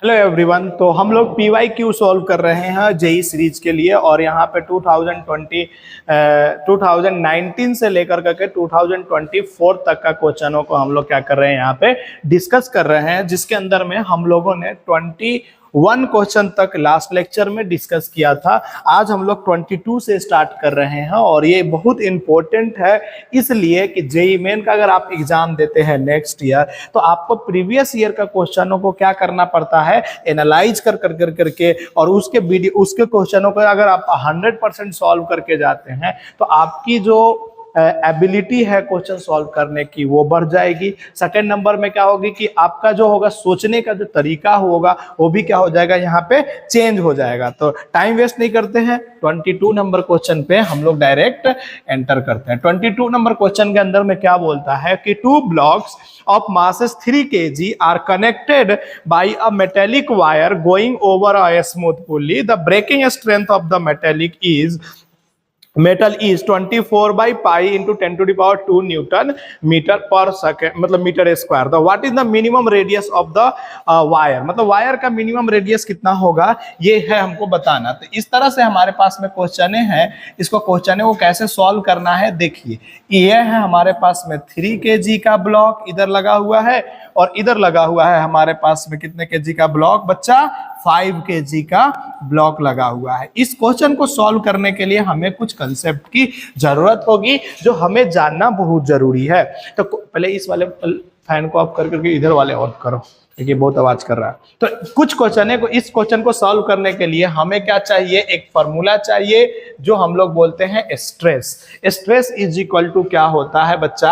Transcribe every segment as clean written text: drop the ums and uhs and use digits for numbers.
Hello everyone. तो हम लोग PYQ सॉल्व कर रहे हैं जेई सीरीज के लिए और यहाँ पे 2019 से लेकर करके 2024 तक का क्वेश्चनों को हम लोग क्या कर रहे हैं, यहाँ पे डिस्कस कर रहे हैं, जिसके अंदर में हम लोगों ने 21 क्वेश्चन तक लास्ट लेक्चर में डिस्कस किया था। आज हम लोग 22 से स्टार्ट कर रहे हैं और ये बहुत इंपॉर्टेंट है, इसलिए कि जेई मेन का अगर आप एग्जाम देते हैं नेक्स्ट ईयर तो आपको प्रीवियस ईयर का क्वेश्चनों को क्या करना पड़ता है, एनालाइज करके और उसके क्वेश्चनों को अगर आप 100% सॉल्व करके जाते हैं तो आपकी जो एबिलिटी है क्वेश्चन सॉल्व करने की वो बढ़ जाएगी। सेकंड नंबर में क्या होगी कि आपका जो होगा सोचने का जो तरीका होगा वो भी क्या हो जाएगा, यहाँ पे चेंज हो जाएगा। तो टाइम वेस्ट नहीं करते हैं, 22 नंबर क्वेश्चन पे हम लोग डायरेक्ट एंटर करते हैं। 22 नंबर क्वेश्चन के अंदर में क्या बोलता है कि 2 blocks of masses 3 kg are connected by a metallic wire going over a smooth pulley. The breaking strength of the metal is 24 by pi into 10 to the power 2 Newton meter per second, मतलब metre square. तो what is the minimum radius of the wire, मतलब wire का minimum radius कितना होगा ये है हमको बताना। तो इस तरह से हमारे पास में क्वेश्चन है, इसको क्वेश्चन को कैसे सॉल्व करना है देखिए। ये है हमारे पास में 3 kg का ब्लॉक इधर लगा हुआ है और इधर लगा हुआ है हमारे पास में कितने kg का ब्लॉक बच्चा, 5 kg का ब्लॉक लगा हुआ है। इस क्वेश्चन को सॉल्व करने के लिए हमें कुछ कंसेप्ट की जरूरत होगी जो हमें जानना बहुत जरूरी है। तो पहले इस वाले फैन को ऑफ करके इधर वाले ऑफ करो, क्योंकि बहुत आवाज कर रहा है। तो कुछ क्वेश्चन है, इस क्वेश्चन को सॉल्व करने के लिए हमें क्या चाहिए, एक फॉर्मूला चाहिए जो हम लोग बोलते हैं stress. Stress is equal to क्या होता है बच्चा,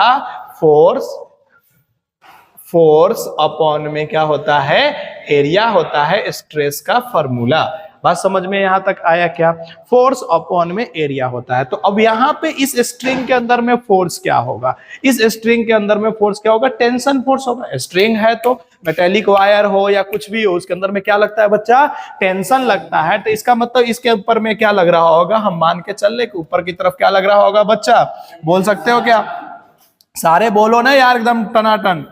फोर्स अपॉन में क्या होता है, एरिया होता है स्ट्रेस का फॉर्मूला। बात समझ में यहां तक आया क्या, फोर्स अपॉन में एरिया होता है। तो अब यहां पे इस स्ट्रिंग के अंदर में फोर्स क्या होगा, इस स्ट्रिंग के अंदर में फोर्स क्या होगा, टेंशन फोर्स होगा। स्ट्रिंग है तो मेटेलिक वायर हो या कुछ भी हो, उसके अंदर में क्या लगता है बच्चा, टेंशन लगता है। तो इसका मतलब इसके ऊपर में क्या लग रहा होगा, हम मान के चल ले कि ऊपर की तरफ क्या लग रहा होगा बच्चा, बोल सकते हो क्या, सारे बोलो ना यार एकदम टनाटन।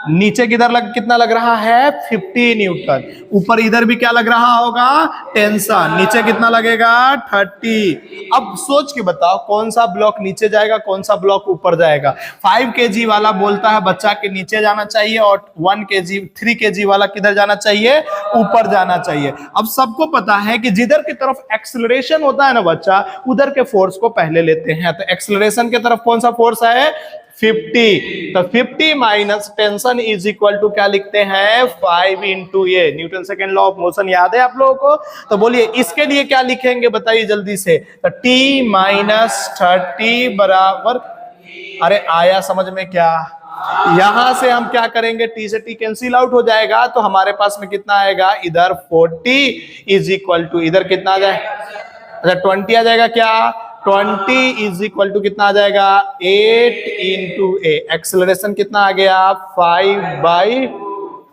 नीचे किधर कितना लग रहा है, 50 न्यूटन। ऊपर इधर भी क्या लग रहा होगा, टेंशन। नीचे कितना लगेगा, 30। अब सोच के बताओ कौन सा ब्लॉक नीचे जाएगा, कौन सा ब्लॉक ऊपर जाएगा। 5 kg वाला बोलता है बच्चा के नीचे जाना चाहिए और 3 kg वाला किधर जाना चाहिए, ऊपर जाना चाहिए। अब सबको पता है कि जिधर की तरफ एक्सेलरेशन होता है ना बच्चा, उधर के फोर्स को पहले लेते हैं। तो एक्सेलरेशन की तरफ कौन सा फोर्स है, 50। तो 50 minus tension is equal to क्या लिखते हैं, 5 into A, Newton second law of motion याद है आप लोगों को। तो बोलिए इसके लिए क्या लिखेंगे बताइए जल्दी से। तो T माइनस 30 बराबर, अरे आया समझ में क्या, यहां से हम क्या करेंगे, T से T कैंसिल आउट हो जाएगा तो हमारे पास में कितना आएगा, इधर 40 इज इक्वल टू इधर कितना आ जाएगा, अच्छा 20 आ जाएगा क्या, 20 इज इक्वल टू कितना आ जाएगा, 8 इंटू ए। एक्सेलरेशन कितना आ गया,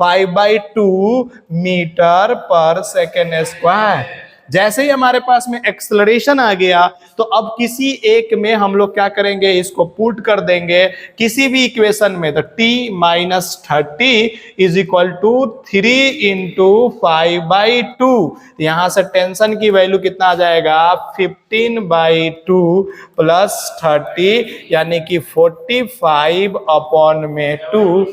5/2 मीटर पर सेकेंड स्क्वायर। जैसे ही हमारे पास में एक्सेलरेशन आ गया तो अब किसी एक में हम लोग क्या करेंगे, इसको पुट कर देंगे किसी भी इक्वेशन में। तो T minus 30 is equal to 3 into 5/2। यहां से टेंशन की वैल्यू कितना आ जाएगा, 15/2 प्लस 30 यानी कि 45/2।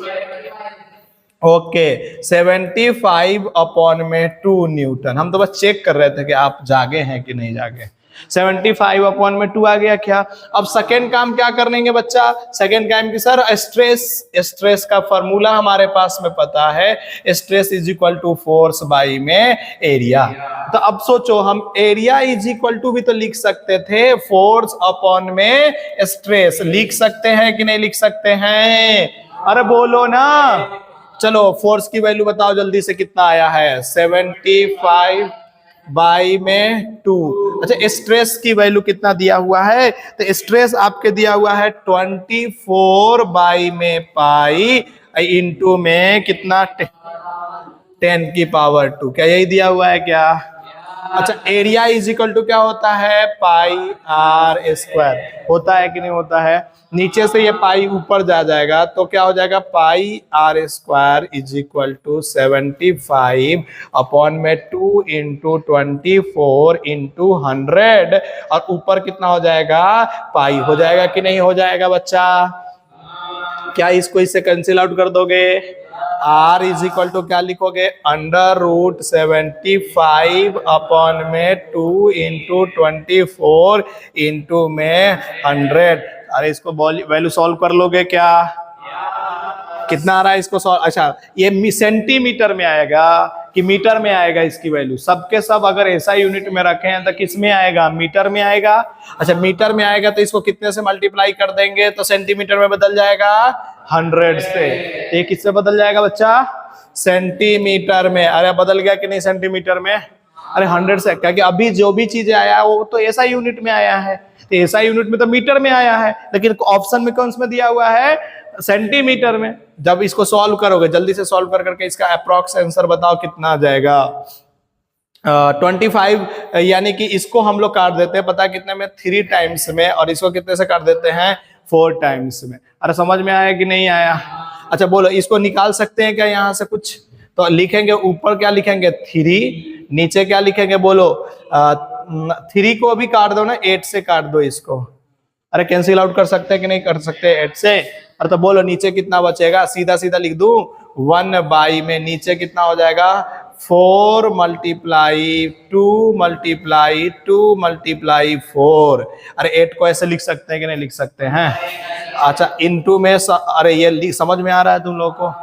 Okay 75/2 Newton. हम तो बस चेक कर रहे थे कि आप जागे हैं कि नहीं जागे। 75/2 आ गया क्या। अब सेकेंड काम क्या करेंगे बच्चा, सेकेंड काम की सर स्ट्रेस का फॉर्मूला हमारे पास में पता है, stress is equal to force by में एरिया। तो अब सोचो हम एरिया इज इक्वल टू भी तो लिख सकते थे, फोर्स अपॉन में स्ट्रेस लिख सकते हैं कि नहीं लिख सकते हैं, अरे बोलो ना। चलो फोर्स की वैल्यू बताओ जल्दी से कितना आया है, 75/2। अच्छा स्ट्रेस की वैल्यू कितना दिया हुआ है, तो स्ट्रेस आपके दिया हुआ है 24/पाई इंटू में कितना 10⁻²। क्या यही दिया हुआ है क्या, अच्छा, एरिया इज इक्वल टू क्या होता है, पाई आर स्क्वायर होता है कि नहीं होता है। नीचे से ये पाई ऊपर जा जाएगा तो क्या हो जाएगा, pi R square is equal to 75 upon में 2 इंटू 24 इंटू 100 और ऊपर कितना हो जाएगा, पाई हो जाएगा कि नहीं हो जाएगा बच्चा। क्या इसको इससे कैंसिल आउट कर दोगे, R इज इक्वल टू क्या लिखोगे, √75 अपॉन में 2 इंटू 24 इंटू में 100। अरे इसको वैल्यू सॉल्व कर लोगे क्या, कितना आ रहा है इसको सॉल्व। अच्छा, ये सेंटीमीटर में आएगा कि मीटर में आएगा, इसकी वैल्यू सबके सब अगर ऐसा यूनिट में रखे हैं तो किस में आएगा, मीटर में आएगा। अच्छा, मीटर में आएगा तो इसको कितने से मल्टीप्लाई कर देंगे तो सेंटीमीटर में बदल जाएगा 100 से। ये किससे बदल जाएगा बच्चा, सेंटीमीटर में। अरे बदल गया कि नहीं सेंटीमीटर में, अरे 100 से, क्योंकि अभी जो भी चीजें आया वो तो ऐसा यूनिट में आया है, तो ऐसा यूनिट में तो मीटर में आया है, लेकिन ऑप्शन में कौन में दिया हुआ है, सेंटीमीटर में। जब इसको सॉल्व करोगे, जल्दी से सॉल्व कर करके इसका अप्रॉक्स आंसर बताओ कितना आ जाएगा। 25 यानी कि इसको हम लोग काट देते हैं पता है कितने में, 3 टाइम्स में, और इसको कितने से काट देते हैं, 4 टाइम्स में। अरे समझ में आया कि नहीं आया। अच्छा बोलो, इसको निकाल सकते हैं क्या यहाँ से कुछ, तो लिखेंगे ऊपर क्या लिखेंगे 3, नीचे क्या लिखेंगे बोलो 3 को भी काट दो ना, 8 से काट दो इसको। अरे कैंसिल आउट कर सकते हैं कि नहीं कर सकते 8 से। अरे तो बोलो नीचे कितना बचेगा, सीधा सीधा लिख दूं 1 में नीचे कितना हो जाएगा 4 मल्टीप्लाई 2 मल्टीप्लाई 2 मल्टीप्लाई 4। अरे 8 को ऐसे लिख सकते हैं कि नहीं लिख सकते हैं। अच्छा इनटू में अरे ये समझ में आ रहा है तुम लोगों को।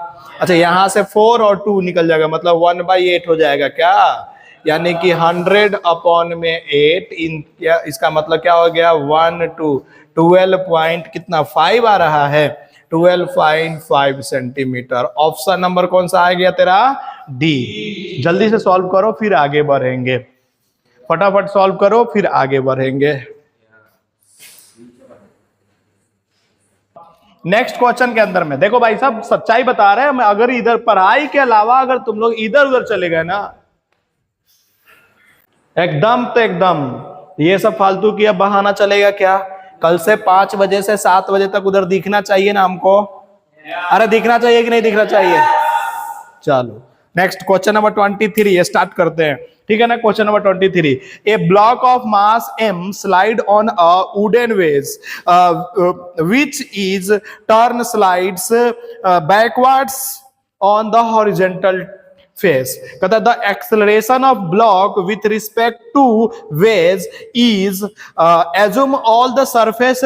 अच्छा यहाँ से 4 और 2 निकल जाएगा, मतलब 1/8 हो जाएगा क्या, यानी कि 100 अपॉन में 8 इन क्या, इसका मतलब क्या हो गया 1 to 12 पॉइंट कितना 5 आ रहा है, 12.5 सेंटीमीटर। ऑप्शन नंबर कौन सा आ गया तेरा, डी। जल्दी से सॉल्व करो फिर आगे बढ़ेंगे, फटाफट सॉल्व करो फिर आगे बढ़ेंगे। नेक्स्ट क्वेश्चन के अंदर में देखो भाई साहब, सच्चाई बता रहे हैं, अगर इधर पढ़ाई के अलावा अगर तुम लोग इधर उधर चले गए ना एकदम तो एकदम ये सब फालतू की अब बहाना चलेगा क्या। कल से 5 बजे से 7 बजे तक उधर दिखना चाहिए ना हमको, अरे दिखना चाहिए कि नहीं दिखना चाहिए। चलो नेक्स्ट क्वेश्चन नंबर 23 ये स्टार्ट करते हैं, ठीक है ना। Question number 23, A block of mass m slide on a wooden wedge which is turn slides backwards on the horizontal face। कहता the acceleration of block with respect to wedge is assume all the surface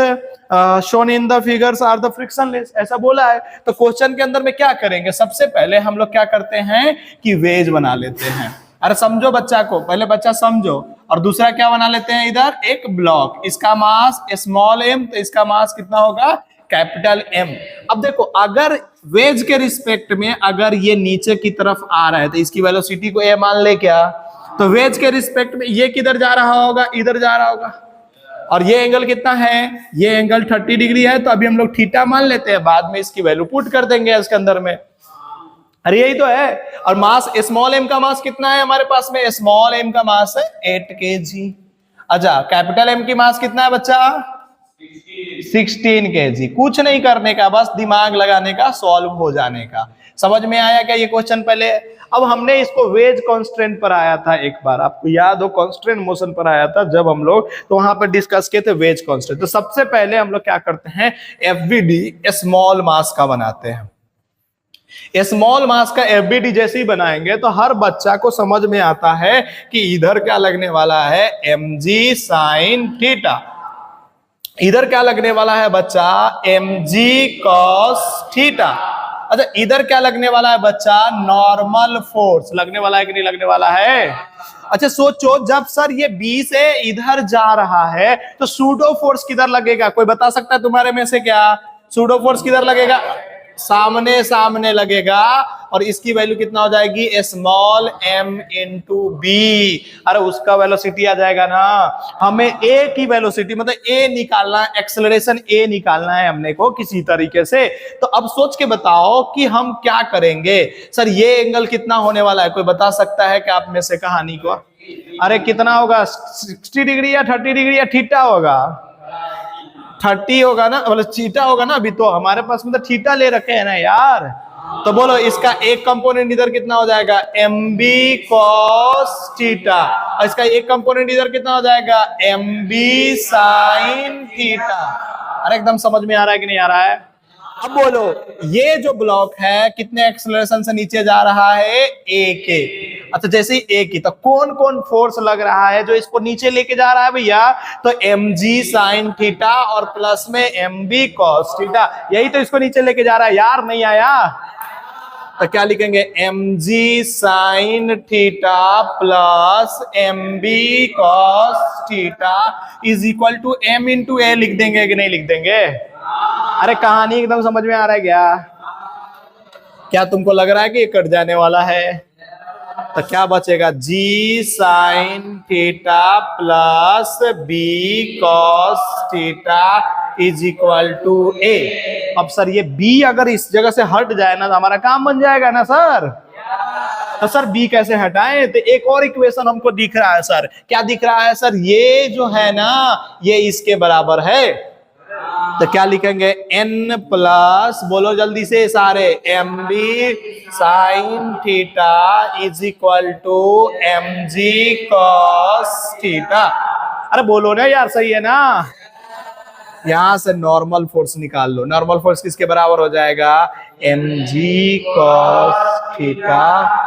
shown in the figures are the frictionless, ऐसा बोला है। तो question के अंदर में क्या करेंगे, सबसे पहले हम लोग क्या करते हैं कि वेज बना लेते हैं। अरे समझो बच्चा को, पहले बच्चा समझो, और दूसरा क्या बना लेते हैं इधर एक ब्लॉक, इसका मास स्मॉल m तो इसका मास कितना होगा कैपिटल M। अब देखो अगर वेज के रिस्पेक्ट में अगर ये नीचे की तरफ आ रहा है तो इसकी वेलोसिटी को a मान ले क्या, तो वेज के रिस्पेक्ट में ये किधर जा रहा होगा, इधर जा रहा होगा, और ये एंगल कितना है, ये एंगल 30 डिग्री है, तो अभी हम लोग थीटा मान लेते हैं, बाद में इसकी वैल्यू पुट कर देंगे इसके अंदर में। अरे यही तो है। और मास स्मॉल m का मास कितना है हमारे पास में, स्मॉल m का मास है 8 kg। अच्छा कैपिटल M की मास कितना है बच्चा 16 kg। कुछ नहीं करने का, बस दिमाग लगाने का, सॉल्व हो जाने का। समझ में आया क्या ये क्वेश्चन पहले। अब हमने इसको वेज कांस्टेंट पर आया था एक बार, आपको याद हो कांस्टेंट मोशन पर आया था जब हम लोग, तो वहां पर डिस्कस किए थे वेज कांस्टेंट। तो सबसे पहले हम लोग क्या करते हैं, एफबीडी स्मॉल मास का बनाते हैं। स्मॉल मास का एफबीडी जैसे ही बनाएंगे तो हर बच्चा को समझ में आता है कि इधर क्या लगने वाला है mg sin थीटा, इधर क्या लगने वाला है बच्चा mg cos थीटा। अच्छा इधर क्या लगने वाला है बच्चा नॉर्मल फोर्स लगने वाला है कि नहीं लगने वाला है। अच्छा सोचो जब सर ये B से इधर जा रहा है तो सूडो फोर्स किधर लगेगा, कोई बता सकता है तुम्हारे में से क्या, सूडो फोर्स किधर लगेगा, सामने सामने लगेगा, और इसकी वैल्यू कितना हो जाएगी स्मॉल m इंटू बी। अरे उसका वेलोसिटी आ जाएगा ना, हमें a की वेलोसिटी मतलब a निकालना है, एक्सेलरेशन a निकालना है हमने को किसी तरीके से। तो अब सोच के बताओ कि हम क्या करेंगे। सर ये एंगल कितना होने वाला है, कोई बता सकता है कि आप में से कहानी को, अरे कितना होगा, 60 डिग्री या 30 डिग्री या थीटा होगा? 30 होगा ना, मतलब थीटा होगा ना। अभी तो हमारे पास में तो थीटा ले रखे हैं ना यार। तो बोलो इसका एक कंपोनेंट इधर कितना हो जाएगा, एम बी कॉस थीटा, और इसका एक कंपोनेंट इधर कितना हो जाएगा, एम बी साइन थीटा। अरे एकदम समझ में आ रहा है कि नहीं आ रहा है? अब बोलो ये जो ब्लॉक है कितने एक्सेलरेशन से नीचे जा रहा है, ए के। अच्छा जैसे ही ए की, तो कौन कौन फोर्स लग रहा है जो इसको नीचे लेके जा रहा है भैया? तो एम जी साइन थीटा और प्लस में एम बी कॉस थीटा, यही तो इसको नीचे लेके जा रहा है यार। नहीं आया तो क्या लिखेंगे, M G sine theta plus M B cos theta is equal to M into A. लिख देंगे कि नहीं लिख देंगे? अरे कहानी एकदम समझ में आ रहा है क्या? क्या तुमको लग रहा है कि ये कट जाने वाला है? तो क्या बचेगा, G sine theta plus B cos theta is equal to A. अब सर ये बी अगर इस जगह से हट जाए ना तो हमारा काम बन जाएगा ना सर। तो सर बी कैसे हटाएं? तो एक और इक्वेशन हमको दिख रहा है सर। क्या दिख रहा है सर? ये जो है ना ये इसके बराबर है। तो क्या लिखेंगे, n प्लस, बोलो जल्दी से सारे, M B sine theta is equal to M G cos theta. अरे बोलो ना यार, सही है ना? यहां से नॉर्मल फोर्स निकाल लो। नॉर्मल फोर्स किसके बराबर हो जाएगा, M G cos theta.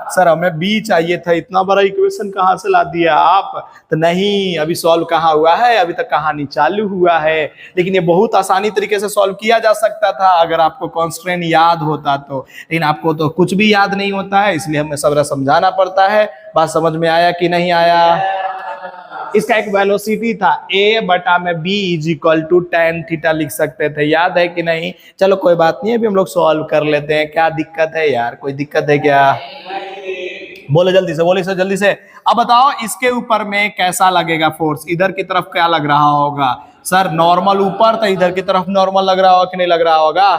Sir हमें बी चाहिए था, इतना बड़ा इक्वेशन कहां से ला दिया आप? तो नहीं, अभी सॉल्व कहाँ हुआ है, अभी तक कहानी चालू हुआ है। लेकिन ये बहुत आसानी तरीके से सॉल्व किया जा सकता था अगर आपको कॉन्स्ट्रेंट याद होता तो। लेकिन आपको तो कुछ भी याद नहीं होता है, इसलिए हमें सबरा समझाना पड़ता है। बात समझ में आया कि नहीं आया? इसका एक वेलोसिटी था, a बटा में b is equal to tan theta लिख सकते थे, याद है कि नहीं? चलो कोई बात नहीं, अभी हम लोग सॉल्व कर लेते हैं। क्या दिक्कत है यार, कोई दिक्कत है क्या? बोले जल्दी से, बोले सर जल्दी से। अब बताओ इसके ऊपर में कैसा लगेगा फोर्स, इधर की तरफ क्या लग रहा होगा? सर नॉर्मल ऊपर, तो इधर की तरफ नॉर्मल लग रहा होगा कि नहीं लग रहा होगा?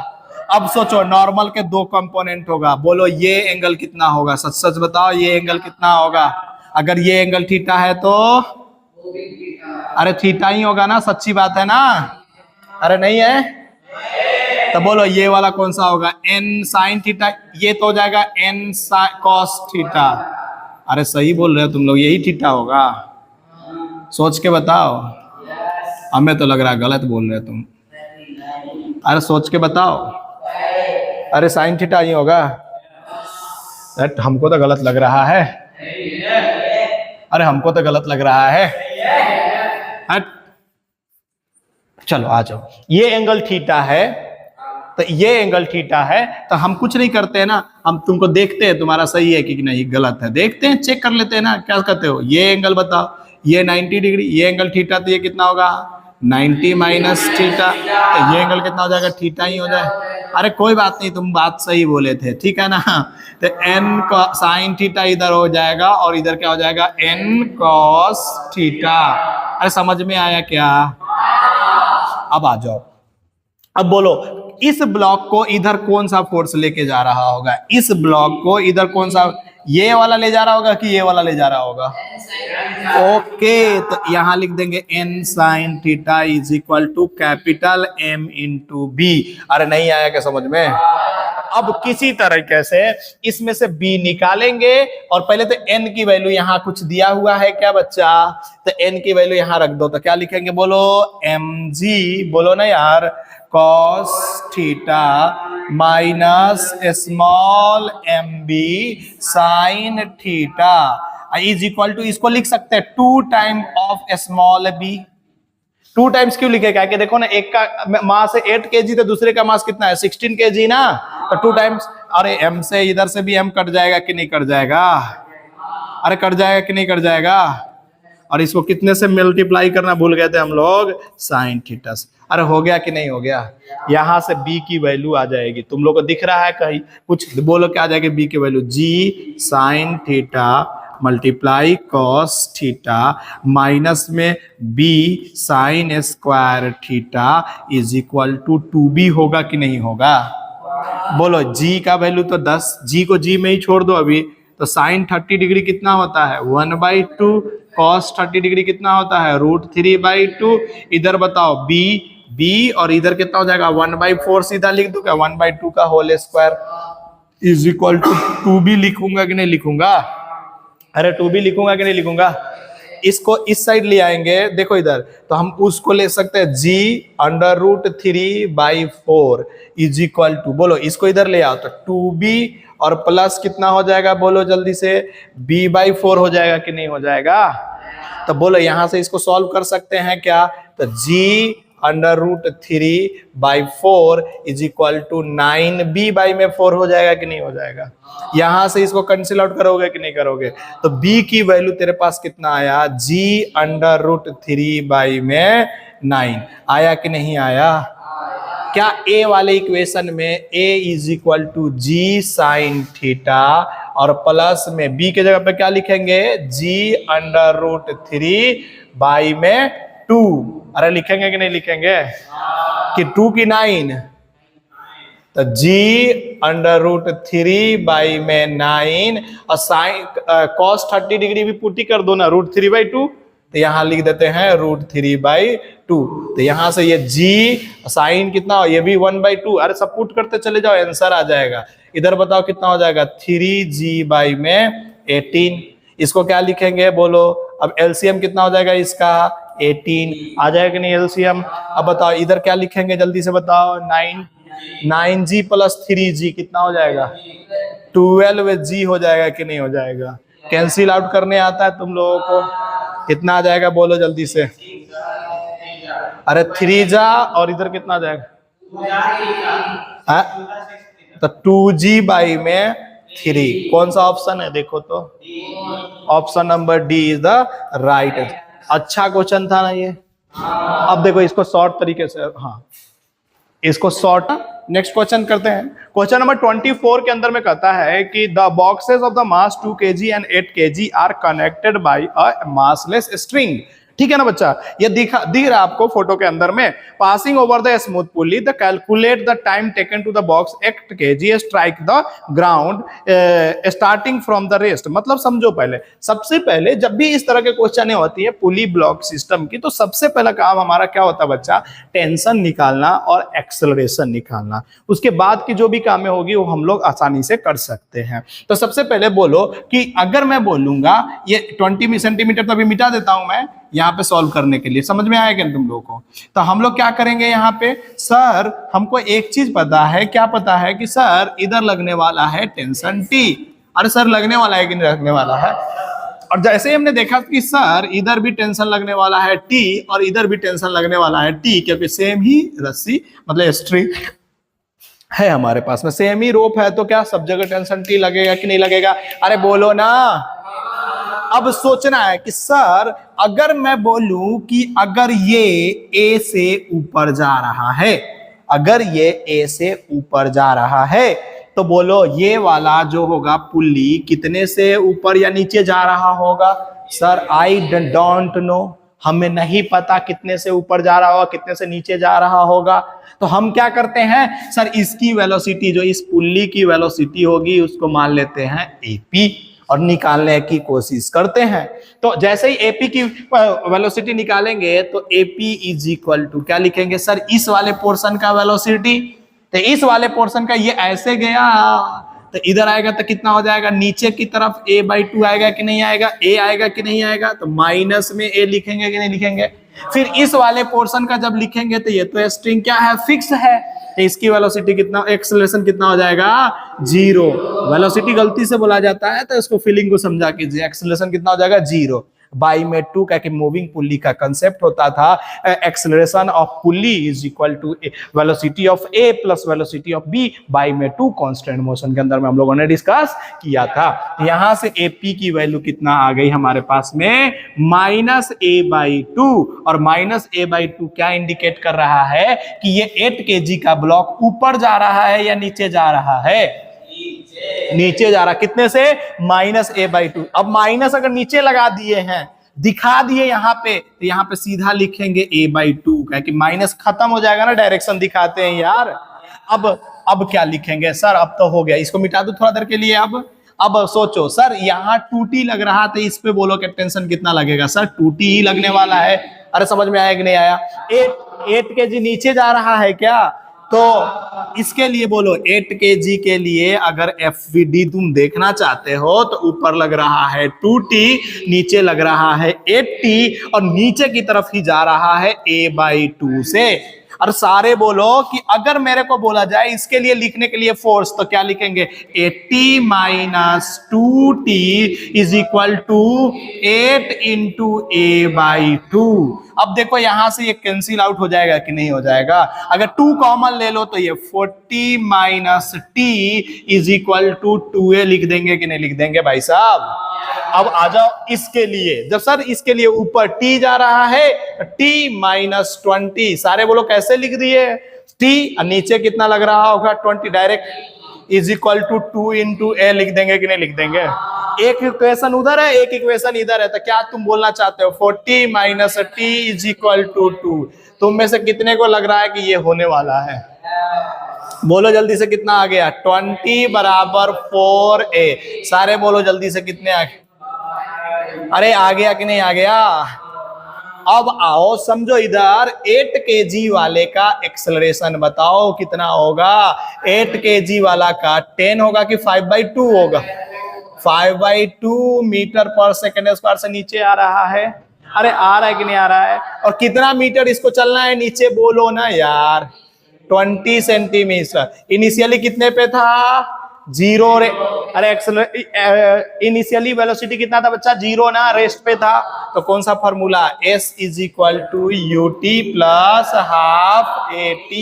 अब सोचो नॉर्मल के दो कंपोनेंट होगा, बोलो ये एंगल कितना होगा? सच सच बताओ ये एंगल कितना होगा? अगर ये एंगल थीटा है तो अरे थीटा ही होगा ना, सच्ची बात है ना? अरे नहीं है? तो बोलो ये वाला कौन सा होगा, एन साइन थीटा। ये तो हो जाएगा एन कॉस थीटा। अरे सही बोल रहे हो तुम लोग, यही थीटा होगा। सोच के बताओ, हमें तो लग रहा है गलत बोल रहे हो तुम। अरे सोच के बताओ। अरे साइन थीटा ही होगा। हमको तो गलत लग रहा है। अरे हमको तो गलत लग रहा है। चलो आ जाओ, ये एंगल थीटा है, तो ये एंगल थीटा है, तो हम कुछ नहीं करते हैं ना, हम तुमको देखते हैं तुम्हारा सही है कि नहीं गलत है, देखते हैं, चेक कर लेते हैं ना। क्या कहते हो, ये एंगल बताओ, ये 90 डिग्री, ये एंगल थीटा, तो ये कितना होगा 90 माइनस थीटा, तो ये एंगल कितना हो जाएगा, थीटा ही हो जाए। अरे कोई बात नहीं, तुम बात सही बोले थे, ठीक है ना। तो n का साइन थीटा इधर हो जाएगा और इधर क्या हो जाएगा n कॉस थीटा। अरे समझ में आया क्या? अब आ जाओ, अब बोलो इस ब्लॉक को इधर कौन सा फोर्स लेके जा रहा होगा? इस ब्लॉक को इधर कौन सा, ये वाला ले जा रहा होगा कि ये वाला ले जा रहा होगा? ओके, तो यहां लिख देंगे n sine theta is equal to capital M into B. अरे नहीं आया क्या समझ में? अब किसी तरीके से इसमें से b निकालेंगे, और पहले तो n की वैल्यू यहाँ कुछ दिया हुआ है क्या बच्चा? तो n की वैल्यू यहाँ रख दो, तो क्या लिखेंगे बोलो, mg, बोलो ना यार, cos theta minus small mb sine theta is equal to, इसको लिख सकते हैं 2 time of small b। 2 times क्यों लिखेगा कि देखो ना, एक का मास है 8 kg, तो दूसरे का मास कितना है 16 kg ना, तो 2 टाइम्स। अरे m से इधर से भी m कट जाएगा कि नहीं कट जाएगा? अरे कट जाएगा कि नहीं कट जाएगा? और इसको कितने से मल्टीप्लाई करना भूल गए थे हम लोग, साइन थीटा से। अरे हो गया कि नहीं हो गया? यहां से b की वैल्यू आ जाएगी, तुम लोग को दिख रहा है कहीं कुछ? बोलो क्या आ जाएगी b की वैल्यू, g sine theta multiply cos theta minus में b sine square theta is equal to 2b होगा कि नहीं होगा? बोलो जी का वैल्यू तो 10, जी को जी में ही छोड़ दो अभी, तो साइन 30 डिग्री कितना होता है 1/2, कॉस 30 डिग्री कितना होता है √3/2। इधर बताओ बी, बी और इधर कितना हो जाएगा 1/4, सीधा लिख दूं क्या 1/2 का whole square is equal to 2b लिखूंगा कि नहीं लिखूंगा? अरे 2b लिखूंगा कि नहीं लिखूंगा? इसको इस साइड ले आएंगे, देखो इधर, तो हम उसको ले सकते हैं g√3/4 इज इक्वल टू, बोलो इसको इधर ले आओ तो 2b और प्लस कितना हो जाएगा बोलो जल्दी से, b/4 हो जाएगा कि नहीं हो जाएगा? तो बोलो यहां से इसको सॉल्व कर सकते हैं क्या? तो g√3/4 is equal to 9b/4 हो जाएगा कि नहीं हो जाएगा? यहां से इसको कैंसिल आउट करोगे कि नहीं करोगे? तो b की वैल्यू तेरे पास कितना आया g√3/9 आया कि नहीं आया? क्या a वाले इक्वेशन में a is equal to g sine theta और प्लस में b के जगह पे क्या लिखेंगे g√3/2? अरे लिखेंगे कि नहीं लिखेंगे? कि 2 की 9? तो g√3/9 और साइन cos 30 डिग्री भी पुटी कर दो ना √3/2, तो यहां लिख देते हैं √3/2। तो यहां से ये g साइन कितना, ये भी 1/2, अरे सब पुट करते चले जाओ आंसर आ जाएगा। इधर बताओ कितना हो जाएगा 3g/18। इसको क्या लिखेंगे बोलो? अब एलसीएम कितना हो जाएगा इसका 18 आ जाएगा कि नहीं एलसीएम? अब बताओ इधर क्या लिखेंगे जल्दी से बताओ 9g + 3g कितना हो जाएगा 12g हो जाएगा कि नहीं हो जाएगा? कैंसिल आउट करने आता है तुम लोगों को? कितना आ जाएगा बोलो जल्दी से? अरे 3 जा और इधर कितना आ जाएगा? तो 2g/3 कौन सा ऑप्शन है देखो तो? Option number D is the right. अच्छा क्वेश्चन था ना ये। अब देखो इसको शॉर्ट तरीके से, हाँ इसको शॉर्ट, नेक्स्ट क्वेश्चन करते हैं। क्वेश्चन नंबर 24 के अंदर में कहता है कि the boxes of the mass 2 kg and 8 kg are connected by a massless string. ठीक है ना बच्चा? ये दिख रहा है आपको फोटो के अंदर में। Passing over the smooth pulley the calculate the time taken to the box 8 kg strike the ground starting from the rest. मतलब समझो, पहले सबसे पहले जब भी इस तरह के क्वेश्चन होती है पुली ब्लॉक सिस्टम की, तो सबसे पहला काम हमारा क्या होता है बच्चा? टेंशन निकालना और एक्सेलरेशन निकालना। उसके बाद की जो भी कामें होगी वो हम लोग आसानी से कर सकते हैं। तो सबसे पहले बोलो कि अगर मैं बोलूंगा ये 20 सेंटीमीटर, तो अभी मिटा देता हूं मैं यहाँ पे सॉल्व करने के लिए। समझ में आएगा तुम लोगों को? तो हम लोग क्या करेंगे यहाँ पे, सर हमको एक चीज पता है, क्या पता है कि सर इधर लगने वाला है टेंशन T। अरे सर लगने वाला है कि नहीं लगने वाला है? और जैसे ही हमने देखा कि सर इधर भी टेंशन लगने वाला है T और इधर भी टेंशन लगने वाला है T, क्योंकि सेम ही रस्सी मतलब स्ट्रिंग है हमारे पास में, सेम ही रोप है, तो क्या सब जगह टेंशन T लगेगा कि नहीं लगेगा? अरे बोलो ना। अब सोचना है कि सर अगर मैं बोलूं कि अगर ये A से ऊपर जा रहा है, अगर ये A से ऊपर जा रहा है, तो बोलो ये वाला जो होगा पुल्ली कितने से ऊपर या नीचे जा रहा होगा? सर आई डोंट नो, हमें नहीं पता कितने से ऊपर जा रहा होगा, कितने से नीचे जा रहा होगा। तो हम क्या करते हैं, सर इसकी वेलोसिटी, जो इस पुल्ली की वेलोसिटी होगी उसको मान लेते हैं AP और निकालने की कोशिश करते हैं। तो जैसे ही AP की वेलोसिटी निकालेंगे तो AP इज इक्वल टू क्या लिखेंगे सर? इस वाले पोर्शन का वेलोसिटी, तो इस वाले पोर्शन का ये ऐसे गया तो इधर आएगा तो कितना हो जाएगा? नीचे की तरफ A/2 आएगा कि नहीं आएगा? A आएगा कि नहीं आएगा? तो माइनस में A लिखेंगे कि नहीं लिखेंगे? फिर इस वाले पोर्शन का जब लिखेंगे तो ये तो स्ट्रिंग क्या है? फिक्स है, तो इसकी वेलोसिटी कितना, एक्सेलरेशन कितना हो जाएगा? 0। वेलोसिटी गलती से बोला जाता है तो इसको फीलिंग को समझा कीजिए। एक्सेलरेशन कितना हो जाएगा? 0 बाई में 2 का कि मूविंग पुल्ली का कंसेप्ट होता था acceleration of pulley is equal to velocity of A plus velocity of B by में 2 कांस्टेंट मोशन के अंदर में हम लोगों ने डिस्कस किया था। यहां से AP की वैल्यू कितना आ गई हमारे पास में? -A/2। और -A/2 क्या इंडिकेट कर रहा है कि ये 8 kg का ब्लॉक ऊपर जा रहा है या नीचे जा रहा है? नीचे जा रहा। कितने से? -A/2। अब माइनस अगर नीचे लगा दिए हैं, दिखा दिए यहाँ पे, तो यहाँ पे सीधा लिखेंगे A/2 का, कि माइनस खत्म हो जाएगा ना, डायरेक्शन दिखाते हैं यार। अब क्या लिखेंगे सर? अब तो हो गया, इसको मिटा दो थोड़ा देर के लिए। अब सोचो सर, यहाँ 2t लग रहा था, इस पे बोलो कि टेंशन कितना लगेगा सर? 2t ही लगने वाला है। अरे समझ में आया कि नहीं आया? 8 kg नीचे जा रहा है क्या? तो इसके लिए बोलो 8 kg के लिए अगर FVD तुम देखना चाहते हो तो ऊपर लग रहा है 2t, नीचे लग रहा है 8t, और नीचे की तरफ ही जा रहा है a/2 से। और सारे बोलो कि अगर मेरे को बोला जाए इसके लिए लिखने के लिए फोर्स, तो क्या लिखेंगे? 80 - 2t is equal to 8 × a/2। अब देखो यहां से ये कैंसिल आउट हो जाएगा कि नहीं हो जाएगा? अगर 2 कॉमन ले लो तो ये 40 - t is equal to 2a लिख देंगे कि नहीं लिख देंगे भाई साहब? अब आ जाओ इसके लिए। जब सर इसके लिए ऊपर t जा रहा है, t - 20, सारे बोलो कैसे लिख दिए? t और नीचे कितना लग रहा होगा? 20, direct is equal to 2 × a लिख देंगे कि नहीं लिख देंगे? एक इक्वेशन उधर है, एक इक्वेशन इधर है, तो क्या तुम बोलना चाहते हो? 40 - t इज इक्वल टू 2। तुम में से कितने को लग रहा है कि ये होने वाला है? बोलो जल्दी से, कितना आ गया? 20 = 4a। सारे बोलो जल्दी से, कितने आ गए? अरे आ गया कि नहीं आ गया? अब आओ समझो इधर, 8 kg वाले का एक्सेलरेशन बताओ कितना होगा? 8 kg वाला का 10 होगा कि 5/2 होगा? 5/2 मीटर/सेकंड² से नीचे आ रहा है। अरे आ रहा है कि नहीं आ रहा है? और कितना मीटर इसको चलना है नीचे, बोलो ना यार? 20 सेंटीमीटर। इनिशियली कितने पे था? 0 रे। अरे इनिशियली वेलोसिटी कितना था बच्चा? 0 ना, रेस्ट पे था। तो कौन सा फॉर्मूला? S = ut + ½ at।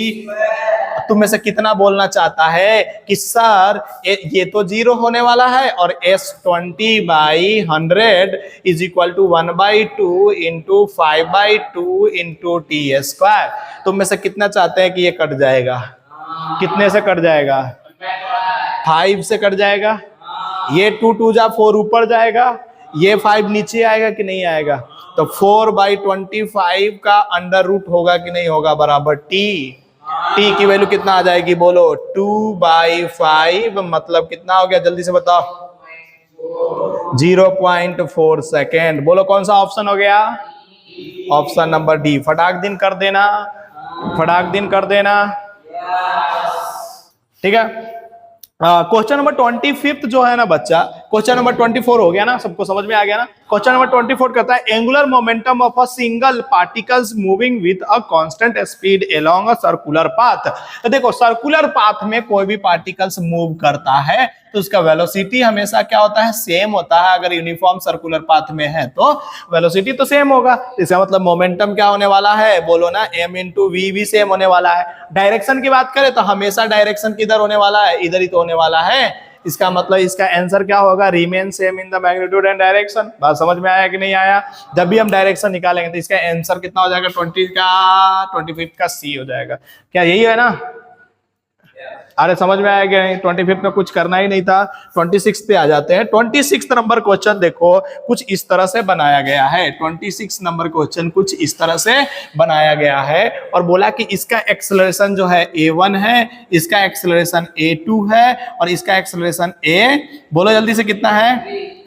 तुम में से कितना बोलना चाहता है कि सर ये तो 0 होने वाला है, और S 20/100 is equal to 1/2 × 5/2 × t²। तुम में से कितना चाहते हैं कि ये कट जाएगा? कितने से कट जाएगा? 5 से कट जाएगा। ये 2 2 जा 4 ऊपर जाएगा, ये 5 नीचे आएगा कि नहीं आएगा? तो 4/25 का √, होगा कि नहीं होगा? बराबर t। t की वैल्यू कितना आ जाएगी? बोलो 2/5, मतलब कितना हो गया? जल्दी से बताओ। 0.4 सेकेंड। बोलो कौन सा ऑप्शन हो गया? Option number D. फटाक दिन कर देना, फटाक दिन कर देना। ठीक है। क्वेश्चन नंबर 25 जो है ना बच्चा, क्वेश्चन नंबर 24 हो गया ना? सबको समझ में आ गया ना? क्वेश्चन नंबर 24 कहता है angular momentum of a single particles moving with a constant speed along a circular path. तो देखो सर्कुलर पाथ में कोई भी पार्टिकल्स मूव करता है तो उसका वेलोसिटी हमेशा क्या होता है? सेम होता है। अगर यूनिफॉर्म सर्कुलर पाथ में है तो वेलोसिटी तो सेम होगा। इसका मतलब मोमेंटम क्या होने वाला है? बोलो ना m × v भी सेम होने वाला है। डायरेक्शन की बात करें तो हमेशा डायरेक्शन किधर होने वाला है? इधर ही तो होने वाला है। इसका मतलब इसका आंसर क्या होगा? Remain same in the magnitude and direction. बात समझ में आया कि नहीं आया? जब भी हम डायरेक्शन निकालेंगे तो इसका आंसर कितना हो जाएगा? 25 का सी हो जाएगा। क्या यही है ना? अरे समझ में आया कि नहीं? 25 में कुछ करना ही नहीं था। 26 पे आ जाते हैं। 26 नंबर क्वेश्चन देखो कुछ इस तरह से बनाया गया है। 26 नंबर क्वेश्चन कुछ इस तरह से बनाया गया है और बोला कि इसका एक्सेलरेशन जो है a1 है, इसका एक्सेलरेशन a2 है और इसका एक्सेलरेशन बोलो जल्दी से कितना है?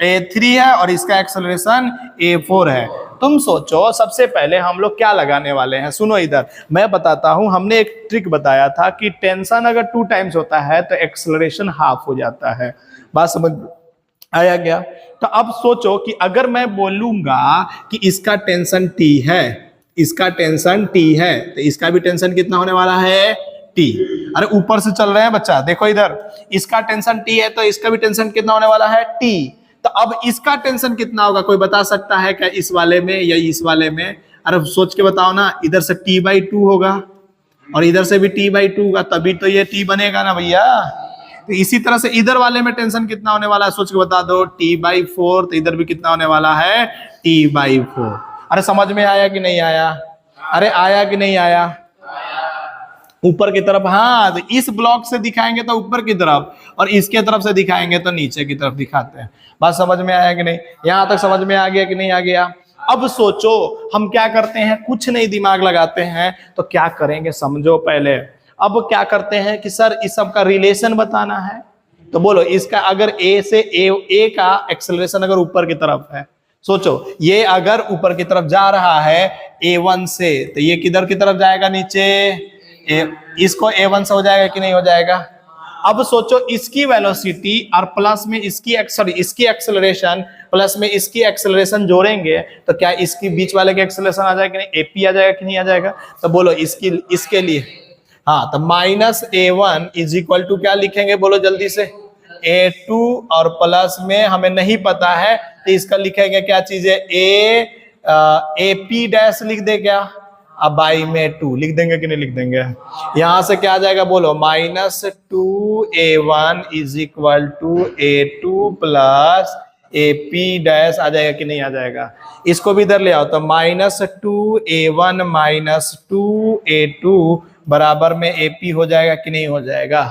a3 है और इसका एक्सेलरेशन a4 है। तुम सोचो सबसे पहले हम लोग क्या लगाने वाले हैं? सुनो इधर मैं बताता हूं। हमने एक ट्रिक बताया था कि टेंशन अगर 2 टाइम्स होता है तो एक्सेलरेशन हाफ हो जाता है। बात समझ आया क्या? तो अब सोचो कि अगर मैं बोलूंगा कि इसका टेंशन T है, इसका टेंशन T है, तो इसका भी टेंशन कितना होने वाला है? T। अरे ऊपर से चल रहे हैं बच्चा, देखो इधर इसका टेंशन T है तो इसका भी टेंशन कितना होने वाला है? T। तो अब इसका टेंशन कितना होगा? कोई बता सकता है क्या? इस वाले में या इस वाले में? अरे सोच के बताओ ना। इधर से t/2 होगा और इधर से भी t/2 होगा, तभी तो ये t बनेगा ना भैया। तो इसी तरह से इधर वाले में टेंशन कितना होने वाला है? सोच के बता दो। t/4। तो इधर भी कितना होने वाला है? t/4। अरे समझ में आया कि नहीं आया? अरे आया कि नहीं आया? ऊपर की तरफ। हाँ, तो इस ब्लॉक से दिखाएंगे तो ऊपर की तरफ और इसके तरफ से दिखाएंगे तो नीचे की तरफ दिखाते हैं। बात समझ में आया कि नहीं? यहां तक समझ में आ गया कि नहीं आ गया? अब सोचो हम क्या करते हैं, कुछ नहीं दिमाग लगाते हैं तो क्या करेंगे समझो। पहले अब क्या करते हैं कि सर इस सब का रिलेशन बताना है, तो बोलो इसका अगर ए से ए का एक्सेलरेशन अगर ऊपर की तरफ है, सोचो ये अगर ऊपर की तरफ जा रहा है A1 से, तो ये किधर की तरफ जाएगा, नीचे इसको A1 से हो जाएगा कि नहीं हो जाएगा। अब सोचो इसकी वेलोसिटी और प्लस में इसकी एक्सेलरेशन प्लस में इसकी एक्सेलरेशन जोड़ेंगे तो क्या इसकी बीच वाले के एक्सेलरेशन आ जाएगा कि नहीं, AP आ जाएगा कि नहीं आ जाएगा। तो बोलो इसके लिए हाँ, तो -A1 इज इक्वल टू क्या लिखेंगे, बोलो जल्दी से, A2 और प्लस में हमें नहीं पता है तो इसका लिखेंगे क्या चीज है, AP डैश लिख दे क्या, अब बाई में 2 लिख देंगे कि नहीं लिख देंगे। यहां से क्या आ जाएगा, बोलो -2A1 is equal to A2 plus AP dash आ जाएगा कि नहीं आ जाएगा। इसको भी इधर ले आओ, तो -2A1 -2A2 बराबर में AP हो जाएगा कि नहीं हो जाएगा।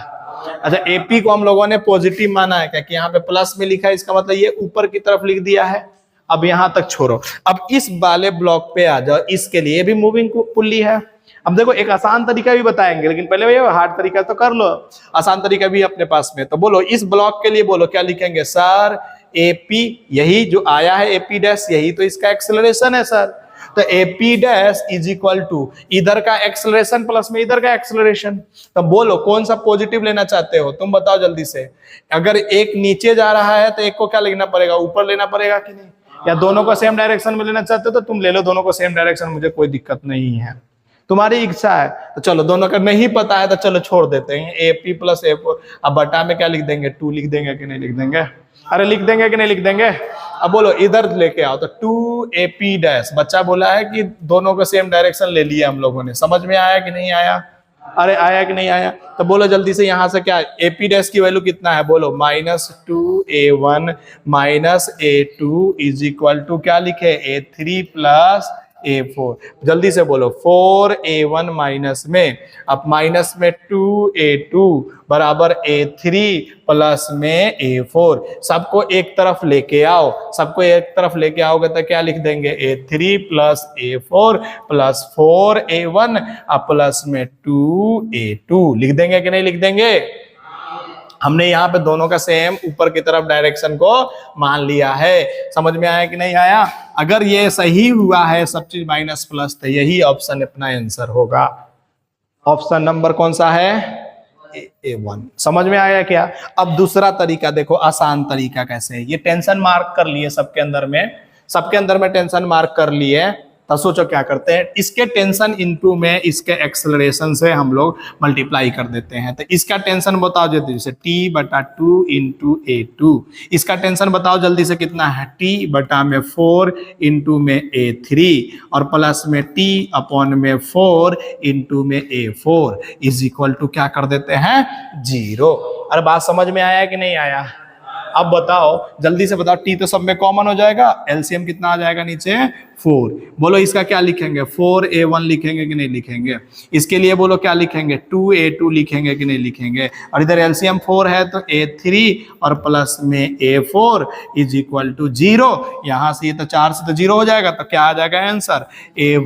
अच्छा, AP को हम लोगों ने पॉजिटिव माना है क्या, कि यहाँ पे प्लस में लिखा है, इसका मतलब ये ऊपर की तरफ लिख दिया है। अब यहां तक छोड़ो, अब इस वाले ब्लॉक पे आ जाओ, इसके लिए भी मूविंग पुल्ली है। अब देखो एक आसान तरीका भी बताएंगे, लेकिन पहले भैया हार्ड तरीका तो कर लो, आसान तरीका भी अपने पास में। तो बोलो इस ब्लॉक के लिए बोलो क्या लिखेंगे सर, AP यही जो आया है AP डैश, यही तो इसका एक्सेलरेशन है सर। तो AP dash is equal to इधर का एक्सेलरेशन प्लस में इधर का एक्सेलरेशन। तो बोलो कौन सा पॉजिटिव लेना चाहते हो, तुम बताओ जल्दी से। अगर एक नीचे जा रहा है तो एक को क्या लेना पड़ेगा, ऊपर लेना पड़ेगा कि नहीं, या दोनों को सेम डायरेक्शन में लेना चाहते हो तो तुम ले लो दोनों को सेम डायरेक्शन, मुझे कोई दिक्कत नहीं है, तुम्हारी इच्छा है। तो चलो दोनों का नहीं पता है तो चलो छोड़ देते हैं, AP प्लस A4। अब बटा में क्या लिख देंगे, 2 लिख देंगे कि नहीं लिख देंगे, अरे लिख देंगे कि नहीं लिख देंगे। अब बोलो इधर लेके आओ, तो 2AP डैश, बच्चा बोला है कि दोनों को सेम डायरेक्शन ले लिया हम लोगों ने, समझ में आया कि नहीं आया, अरे आया कि नहीं आया। तो बोलो जल्दी से यहां से क्या, AP डैश की वैल्यू कितना है, बोलो -2A1 -A2 is equal to क्या लिखे, A3 प्लस A4। जल्दी से बोलो 4A1 माइनस में, अब माइनस में 2A2 बराबर A3 प्लस में A4। सबको एक तरफ लेके आओ, सबको एक तरफ लेके आओगे तो क्या लिख देंगे, A3 plus A4 plus 4A1 अब प्लस में 2A2 लिख देंगे कि नहीं लिख देंगे। हमने यहाँ पे दोनों का सेम ऊपर की तरफ डायरेक्शन को मान लिया है, समझ में आया कि नहीं आया। अगर ये सही हुआ है सब चीज माइनस प्लस, तो यही ऑप्शन अपना आंसर होगा। ऑप्शन नंबर कौन सा है, A1। समझ में आया क्या। अब दूसरा तरीका देखो, आसान तरीका कैसे है, ये टेंशन मार्क कर लिए सबके अंदर में टेंशन मार्क कर लिए। तो सोचो क्या करते हैं, इसके टेंशन इनटू में इसके एक्सेलरेशन से हम लोग मल्टीप्लाई कर देते हैं। तो इसका टेंशन बताओ जल्दी से, T/2 इंटू A2। इसका टेंशन बताओ जल्दी से कितना है, T/4 इंटू में A3 और प्लस में T/4 इंटू में A4 इज इक्वल टू क्या कर देते हैं, 0। अरे बात समझ में आया कि नहीं आया। अब बताओ जल्दी से बताओ, T तो सब में कॉमन हो जाएगा, LCM कितना आ जाएगा नीचे, 4। बोलो इसका क्या लिखेंगे, 4A1 लिखेंगे कि नहीं लिखेंगे। इसके लिए बोलो क्या लिखेंगे, 2A2 लिखेंगे कि नहीं लिखेंगे। और इधर LCM 4 है तो A3 और प्लस में A4 इज इक्वल टू 0। यहां से ये तो 4 से तो 0 हो जाएगा, तो क्या आ जाएगा आंसर, A।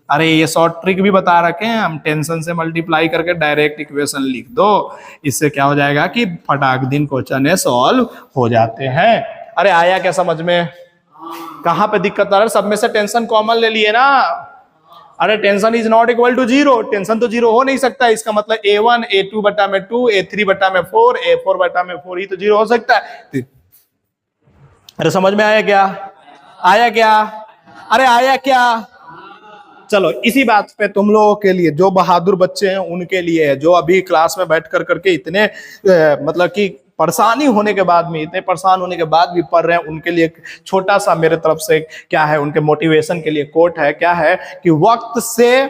अरे ये शॉर्ट ट्रिक भी बता रखे हैं हम, टेंशन से मल्टीप्लाई करके डायरेक्ट इक्वेशन लिख दो, इससे क्या हो जाएगा कि फटाक दिन क्वेश्चन सॉल्व हो जाते हैं। अरे आया क्या समझ में, कहां पे दिक्कत आ रहा है, सब में से टेंशन कॉमन ले लिए ना। अरे tension is not equal to 0, tension तो 0 हो नहीं सकता, इसका मतलब A1 A2 बटा में 2 A3 बटा में 4 A4 बटा में 4 ही तो 0 हो सकता है। अरे समझ में आया क्या, आया क्या, अरे आया क्या। चलो इसी बात पे तुम लोगों के लिए, जो बहादुर बच्चे हैं उनके लिए है, जो अभी क्लास में बैठ कर करके इतने मतलब कि परेशानी होने के बाद में, इतने परेशान होने के बाद भी पढ़ रहे हैं, उनके लिए छोटा सा मेरे तरफ से क्या है, उनके मोटिवेशन के लिए कोट है, क्या है कि वक्त से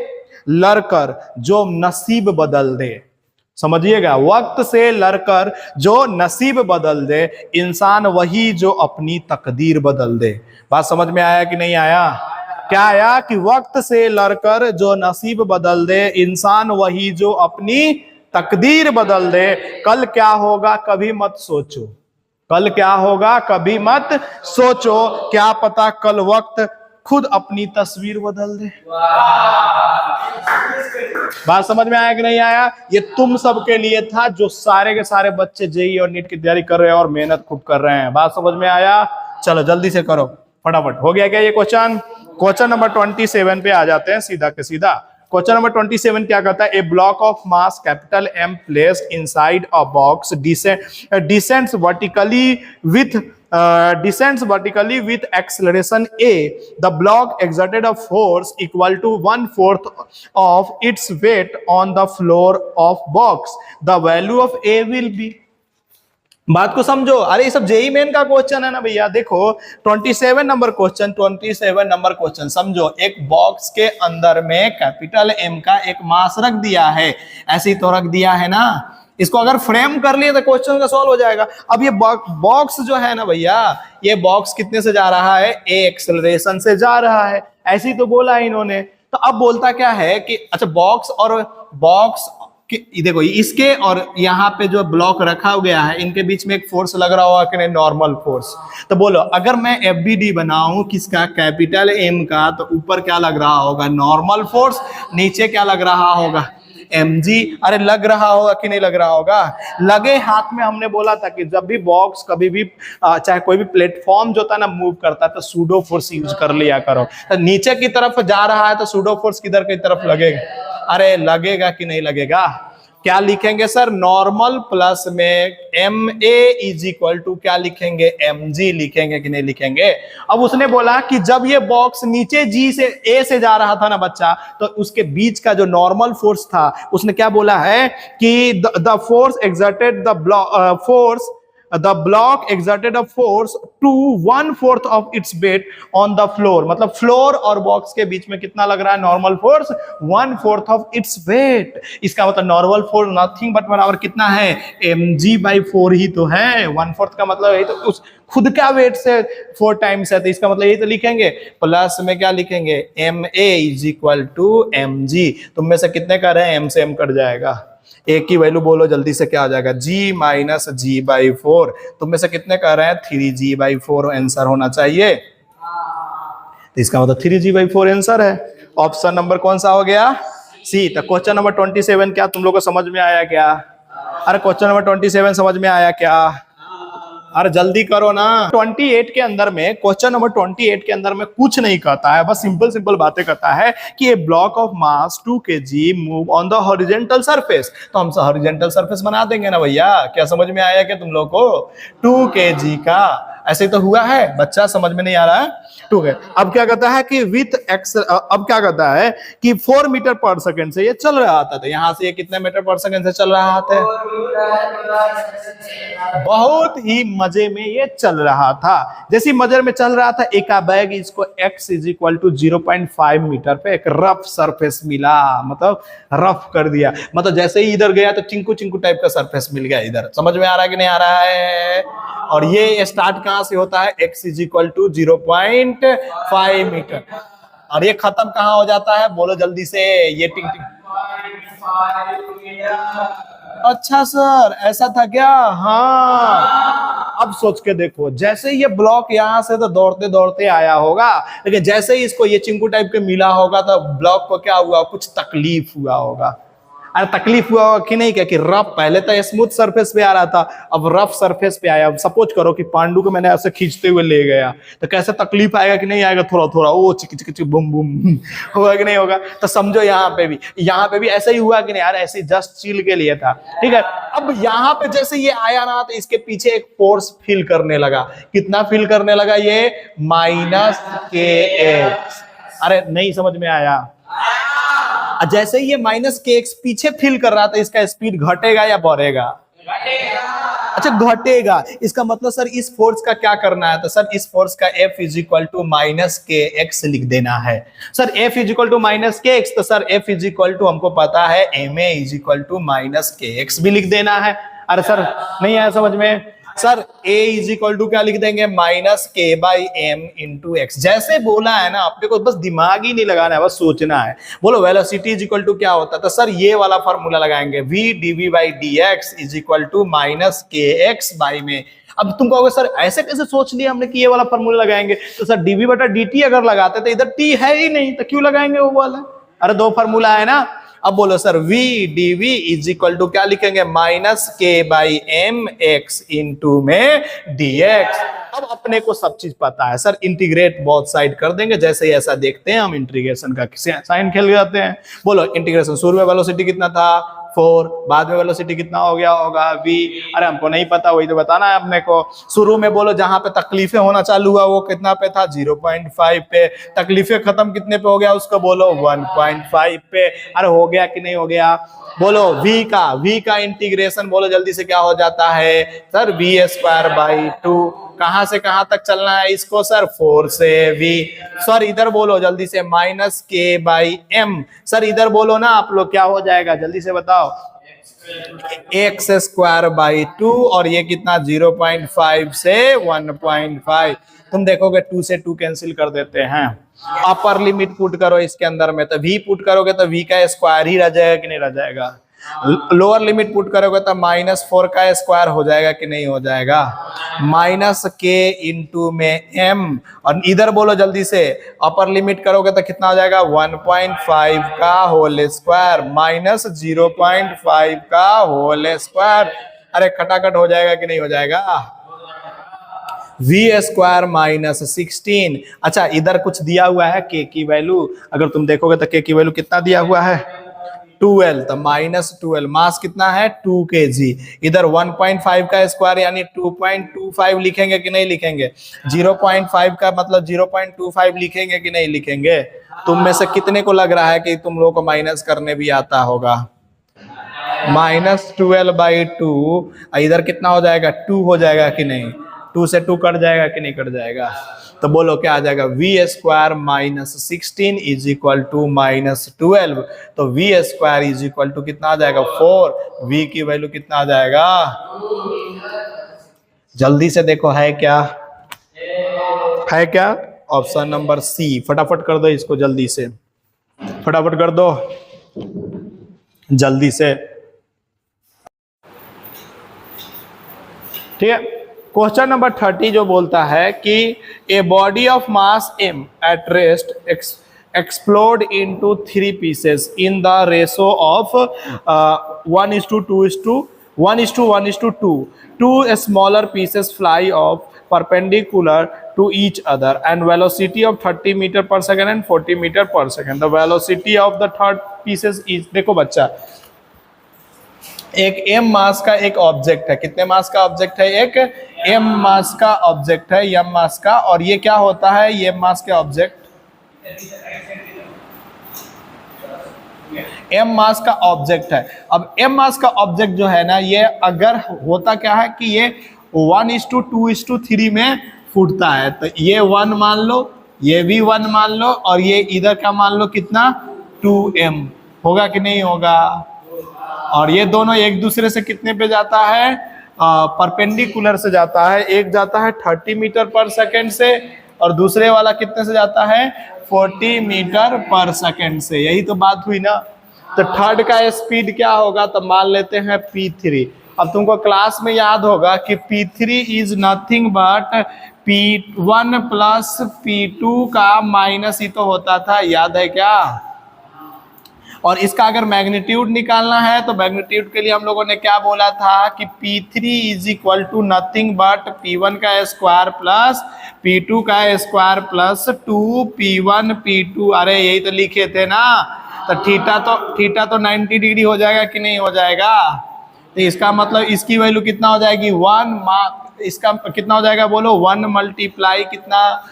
लड़कर जो नसीब बदल दे, समझिएगा, वक्त से लड़कर जो नसीब बदल दे, इंसान वही जो अपनी तकदीर बदल दे। बात समझ में आया कि नहीं आया। क्या आया कि वक्त से लड़कर जो नसीब बदल दे, इंसान वही जो अपनी तकदीर बदल दे। कल क्या होगा कभी मत सोचो, कल क्या होगा कभी मत सोचो, क्या पता कल वक्त खुद अपनी तस्वीर बदल दे। बात समझ में आया कि नहीं आया? ये तुम सबके लिए था जो सारे के सारे बच्चे जेईई और नीट की तैयारी कर रहे हैं और मेहनत खूब कर रहे हैं। बात समझ में आया? चलो जल्दी से करो, फटाफट। हो गया क्या ये क्वेश्चन? क्वेश्चन नंबर 27 पे आ जाते हैं सीधा के सीधा। क्वेश्चन नंबर 27 क्या कहता है? A block of mass capital M placed inside a box descends vertically with acceleration A. The block exerted a force equal to 1/4 of its weight on the floor of box. The value of A will be. बात को समझो। अरे ये सब JEE main का question है ना भैया। देखो 27 नंबर क्वेश्चन समझो। एक बॉक्स के अंदर में कैपिटल M का एक मास रख दिया है, ऐसे ही तो रख दिया है ना। इसको अगर फ्रेम कर लिए तो क्वेश्चन का सॉल्व हो जाएगा। अब ये बॉक्स जो है ना भैया, ये बॉक्स कितने से जा रहा है? ए एक्सेलरेशन से जा रहा है, ऐसे ही तो बोला है इन्होंने। तो अब बोलता क्या है कि अच्छा बॉक्स देखो इसके और यहाँ पे जो ब्लॉक रखा गया है इनके बीच में एक फोर्स लग रहा होगा कि नहीं? Normal force. तो बोलो अगर मैं FBD बनाऊं किसका? कैपिटल M का, तो ऊपर क्या लग रहा होगा? Normal force. नीचे क्या लग रहा होगा? mg। अरे लग रहा होगा कि नहीं लग रहा होगा? लगे हाथ में हमने बोला था कि जब भी बॉक्स कभी भी चाहे कोई भी प्लेटफॉर्म जो होता है ना मूव करता है तो सूडो फोर्स यूज कर लिया करो। तो नीचे की तरफ जा रहा है तो सूडो फोर्स किधर की तरफ लगेगा? अरे लगेगा कि नहीं लगेगा? क्या लिखेंगे सर? नॉर्मल प्लस में MA इज इक्वल टू क्या लिखेंगे? mg लिखेंगे कि नहीं लिखेंगे? अब उसने बोला कि जब ये बॉक्स नीचे G से A से जा रहा था ना बच्चा, तो उसके बीच का जो नॉर्मल फोर्स था उसने क्या बोला है कि the force exerted the block exerted a force to 1/4 of its weight on the floor. मतलब फ्लोर और बॉक्स के बीच में कितना लग रहा है normal force? 1/4 of its weight। इसका मतलब नॉर्मल फोर्स नथिंग बट बराबर कितना है? mg/4 ही तो है। 1/4 का मतलब यही तो उस खुद का वेट से 4 टाइम्स है, तो इसका मतलब यही तो लिखेंगे। प्लस में क्या लिखेंगे? ma is equal to mg। तुम में से कितने कर रहे हैं? m से m कट जाएगा। एक की वैल्यू बोलो जल्दी से, क्या आ जाएगा? G minus G/4। तुम में से कितने कह रहे हैं? 3G/4 आंसर होना चाहिए। तो इसका मतलब 3G/4 आंसर है। ऑप्शन नंबर कौन सा हो गया? सी। तो क्वेश्चन नंबर 27 क्या तुम लोग को समझ में आया क्या? अरे क्वेश्चन नंबर 27 समझ में आया क्या? अरे जल्दी करो ना। 28 के अंदर में, क्वेश्चन नंबर 28 के अंदर में कुछ नहीं कहता है, बस सिंपल बातें कहता है कि a block of mass 2 kg move on the horizontal surface. तो हम हॉरिजॉन्टल सरफेस बना देंगे ना भैया। क्या समझ में आया क्या तुम लोग को? 2 kg का ऐसे तो हुआ है, बच्चा समझ में नहीं आ रहा है? ठीक है। अब क्या कहता है कि विथ एक्स, अब क्या कहता है कि 4 मीटर पर सेकंड से ये चल रहा था। तो यहां से ये कितने मीटर पर सेकंड से चल रहा था? बहुत ही मजे में ये चल रहा था। जैसे मजे में चल रहा था, एक बैग इसको x is equal to 0.5 metre पे एक रफ सरफेस मिला, मतलब रफ कर दिया। मतलब जैसे ही इधर गया तो चिंकू टाइप का सरफेस मिल गया इधर। समझ में आ रहा है कि नहीं आ रहा है? और ये स्टार्ट कहां से होता है? x is equal to 0.5 metre. और ये खत्म कहां हो जाता है? बोलो जल्दी से। ये टिंग टिंग। अच्छा सर ऐसा था क्या? हाँ। अब सोच के देखो, जैसे ये ब्लॉक यहां से तो दौड़ते दौड़ते आया होगा, लेकिन जैसे ही इसको ये चिंकू टाइप के मिला होगा तो ब्लॉक को क्या हुआ? कुछ तकलीफ हुआ होगा। अरे तकलीफ हुआ होगा कि नहीं? क्या कि रफ, पहले तो स्मूथ सरफेस पे आ रहा था, अब रफ सरफेस पे आया। अब सपोज करो कि पांडु को मैंने ऐसे खींचते हुए ले गया, तो कैसे तकलीफ आएगा कि नहीं आएगा? थोड़ा थोड़ा ओ चिक चिक चिक बुम बुम होगा कि नहीं होगा? तो समझो यहाँ पे भी ऐसा ही हुआ कि नहीं यार? ऐसे जस्ट चिल के लिए था, ठीक है। अब यहाँ पे जैसे ये आया ना, तो इसके पीछे एक फोर्स फील करने लगा। कितना फील करने लगा? ये -kx। अरे नहीं समझ में आया? जैसे ही ये -kx पीछे फील कर रहा था, इसका स्पीड घटेगा या बढ़ेगा? अच्छा घटेगा। इसका मतलब सर इस फोर्स का क्या करना है? तो सर इस फोर्स का F is equal to -kx लिख देना है। Sir F is equal to -kx, तो sir F is equal to हमको पता है ma is equal to -kx भी लिख देना है। अरे सर नहीं आया समझ में? Sir a is equal to क्या लिख देंगे, minus K by M into x. जैसे बोला है ना, आपने को बस दिमाग ही नहीं लगाना है, बस सोचना है। बोलो वेलोसिटी इज इक्वल टू क्या होता है, तो सर ये वाला फॉर्मूला लगाएंगे, v dv by D X is equal to minus K X by में। अब तुम कहोगे सर ऐसे कैसे सोच लिया हमने कि ये वाला फॉर्मूला लगाएंगे, तो सर dv बटा dt अगर लगाते तो इधर t है ही नहीं, तो क्यों लगाएंगे वो वाला। अरे दो फॉर्मूला है ना। अब बोलो sir v dv is equal to क्या लिखेंगे, minus K by M X into में dx। अब अपने को सब चीज पता है सर, इंटीग्रेट बोथ साइड कर देंगे। जैसे ही ऐसा देखते हैं हम इंटीग्रेशन का साइन खेल जाते हैं। बोलो इंटीग्रेशन, शुरू में वेलोसिटी कितना था 4, बाद में वेलोसिटी कितना हो गया होगा v। अरे हमको नहीं पता, वही तो बताना है अपने को। शुरू में बोलो जहां पे तकलीफें होना चालू हुआ वो कितना पे था, 0.5 पे। तकलीफें खत्म कितने पे हो गया उसको बोलो 1.5 पे। अरे हो गया कि नहीं हो गया। बोलो v का इंटीग्रेशन बोलो जल्दी से क्या हो जाता है सर, v स्क्वायर बाई 2। कहां से कहां तक चलना है इसको सर, 4 से v। सर इधर बोलो जल्दी से, minus K by M. Sir इधर बोलो ना आप लोग, क्या हो जाएगा जल्दी से बताओ, एक्स स्क्वायर बाई 2। और ये कितना 0.5 से 1.5। तुम देखोगे 2 से 2 कैंसिल कर देते हैं। अपर लिमिट पुट करो इसके अंदर में, तो v पुट करोगे तो v का स्क्वायर ही रह जाएगा कि नहीं रह जाएगा। लोअर लिमिट पुट करोगे तो -4 का स्क्वायर हो जाएगा कि नहीं हो जाएगा, माइनस के इंटू में m। और इधर बोलो जल्दी से, अपर लिमिट करोगे तो कितना हो जाएगा 1.5 का होल स्क्वायर माइनस 0.5 का होल स्क्वायर। अरे खटाखट हो जाएगा कि नहीं हो जाएगा, v स्क्वायर माइनस 16। अच्छा इधर कुछ दिया हुआ है k की वैल्यू, अगर तुम देखोगे तो k की वैल्यू कितना दिया हुआ है 12, तो -12। मास कितना है 2 kg। इधर 1.5 का स्क्वायर यानी 2.25 लिखेंगे कि नहीं लिखेंगे, 0.5 का मतलब 0.25 लिखेंगे कि नहीं लिखेंगे। तुम में से कितने को लग रहा है कि तुम लोगों को माइनस करने भी आता होगा। -12/2 इधर कितना हो जाएगा 2 हो जाएगा कि नहीं, 2 से 2 कट जाएगा कि नहीं कट जाएगा। तो बोलो क्या आ जाएगा, v square minus 16 is equal to -12। तो v square is equal to कितना आ जाएगा 4। v की वैल्यू कितना आ जाएगा, जल्दी से देखो है क्या, है क्या, ऑप्शन नंबर सी। फटाफट कर दो इसको, जल्दी से फटाफट कर दो जल्दी से, ठीक है। क्वेश्चन नंबर 30 जो बोलता है कि a body of mass m at rest explode into 3 pieces in the ratio of 1:2:1:2. 2 smaller pieces fly off perpendicular to each other and velocity of 30 meter per second and 40 meter per second. The velocity of the third pieces is, देखो बच्चा, एक m मास का एक object है, कितने मास का object है, एक m मास का ऑब्जेक्ट है, m मास का। और ये क्या होता है, ये मास के ऑब्जेक्ट m मास का ऑब्जेक्ट है। अब m मास का ऑब्जेक्ट जो है ना, ये अगर होता क्या है कि ये 1:2:3 में फूटता है, तो ये 1 मान लो, ये भी 1 मान लो, और ये इधर का मान लो कितना 2m, होगा कि नहीं होगा। और ये दोनों एक दूसरे से कितने पे जाता है, परपेंडिकुलर से जाता है। एक जाता है 30 मीटर पर सेकेंड से, और दूसरे वाला कितने से जाता है 40 मीटर पर सेकेंड से। यही तो बात हुई ना। तो थर्ड का स्पीड क्या होगा, तो मान लेते हैं p3। अब तुमको क्लास में याद होगा कि p3 is nothing but p1 plus p2 का माइनस ही तो होता था, याद है क्या। और इसका अगर मैग्नीट्यूड निकालना है तो मैग्नीट्यूड के लिए हम लोगों ने क्या बोला था कि P3 is equal to nothing but P1 का स्क्वायर प्लस P2 का स्क्वायर प्लस 2P1 P2। अरे यही तो लिखे थे ना। तो थीटा तो 90 डिग्री हो जाएगा कि नहीं हो जाएगा। तो इसका मतलब इसकी वैल्यू कितना हो जाएगी 1, इसका कितना हो जाएगा बोलो 1 मल्टीप्लाई कितना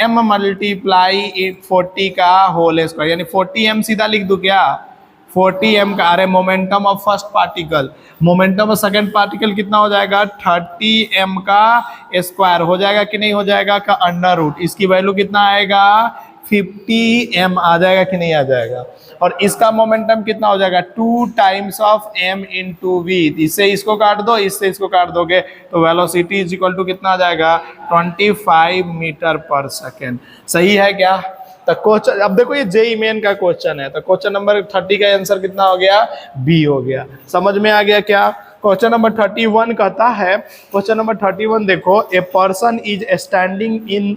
m मल्टीप्लाई 40 का होल स्क्वायर, यानी 40m सीधा लिख दूं क्या 40m का। अरे momentum of first particle, momentum of second particle कितना हो जाएगा 30m का स्क्वायर हो जाएगा कि नहीं हो जाएगा का अंडर रूट। इसकी वैल्यू कितना आएगा 50 m आ जाएगा कि नहीं आ जाएगा। और इसका मोमेंटम कितना हो जाएगा 2 times of m into V. इससे इसको काट दो, इससे इसको काट दोगे तो वेलोसिटी इज इक्वल टू कितना आ जाएगा 25 मीटर पर सेकेंड। सही है क्या? तो क्वेश्चन अब देखो, ये जेईई मेन का क्वेश्चन है, तो क्वेश्चन नंबर 30 का आंसर कितना हो गया बी हो गया। समझ में आ गया क्या? क्वेश्चन नंबर 31 कहता है, क्वेश्चन नंबर 31 देखो, a person is standing in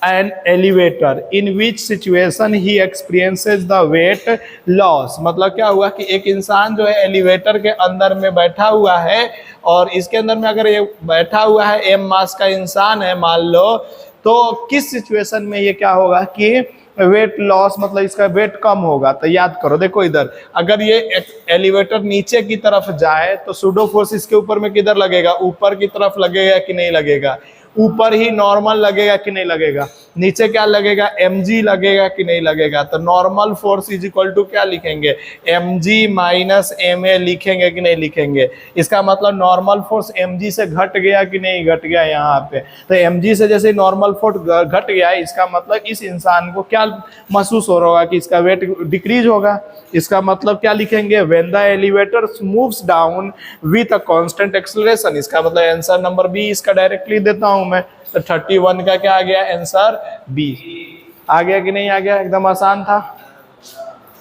an elevator in which situation he experiences the weight loss। मतलब क्या हुआ कि एक इंसान जो है एलिवेटर के अंदर में बैठा हुआ है, और इसके अंदर में अगर ये बैठा हुआ है एम मास का इंसान है मान लो, तो किस सिचुएशन में ये क्या होगा कि वेट लॉस, मतलब इसका वेट कम होगा। तो याद करो, देखो इधर अगर ये एलिवेटर नीचे की तरफ जाए तो सूडो फोर्स इसके ऊपर में किधर लगेगा, ऊपर की तरफ लगेगा कि नहीं लगेगा, ऊपर ही नॉर्मल लगेगा कि नहीं लगेगा, नीचे क्या लगेगा mg लगेगा कि नहीं लगेगा। तो normal force is equal to क्या लिखेंगे mg माइनस ma लिखेंगे कि नहीं लिखेंगे। इसका मतलब नॉर्मल फोर्स mg से घट गया कि नहीं घट गया यहाँ पे। तो mg से जैसे नॉर्मल फोर्स घट गया है, इसका मतलब इस इंसान को क्या महसूस हो रहा होगा कि इसका वेट डिक्रीज होगा। इसका मतलब क्या लिखेंगे when the elevator moves down with a constant acceleration. इसका मतलब आंसर नंबर बी इसका डायरेक्टली देता हूं मैं। तो 31 का क्या आ गया आंसर बी। आ गया कि नहीं आ गया? एकदम आसान था।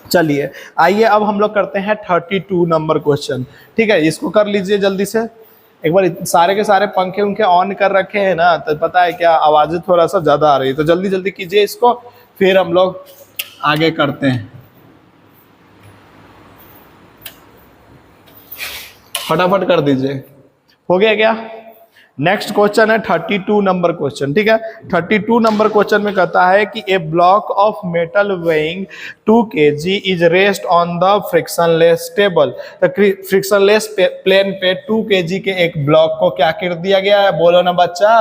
चलिए आइए अब हम लोग करते हैं 32 नंबर क्वेश्चन। ठीक है, इसको कर लीजिए जल्दी से। एक बार सारे के सारे पंखे उनके ऑन कर रखे हैं ना, तो पता है क्या आवाजें थोड़ा सा ज्यादा आ रही है, तो जल्दी जल्दी कीजिए इसको, फिर हम लोग आगे करते हैं। फटाफट कर दीजिए। हो गया क्या? नेक्स्ट क्वेश्चन है 32 नंबर क्वेश्चन। ठीक है, 32 नंबर क्वेश्चन में कहता है कि a block of metal weighing 2 kg is rest on the frictionless table. तो फ्रिक्शनलेस प्लेन पे 2 kg के एक ब्लॉक को क्या कर दिया गया है, बोलो ना बच्चा,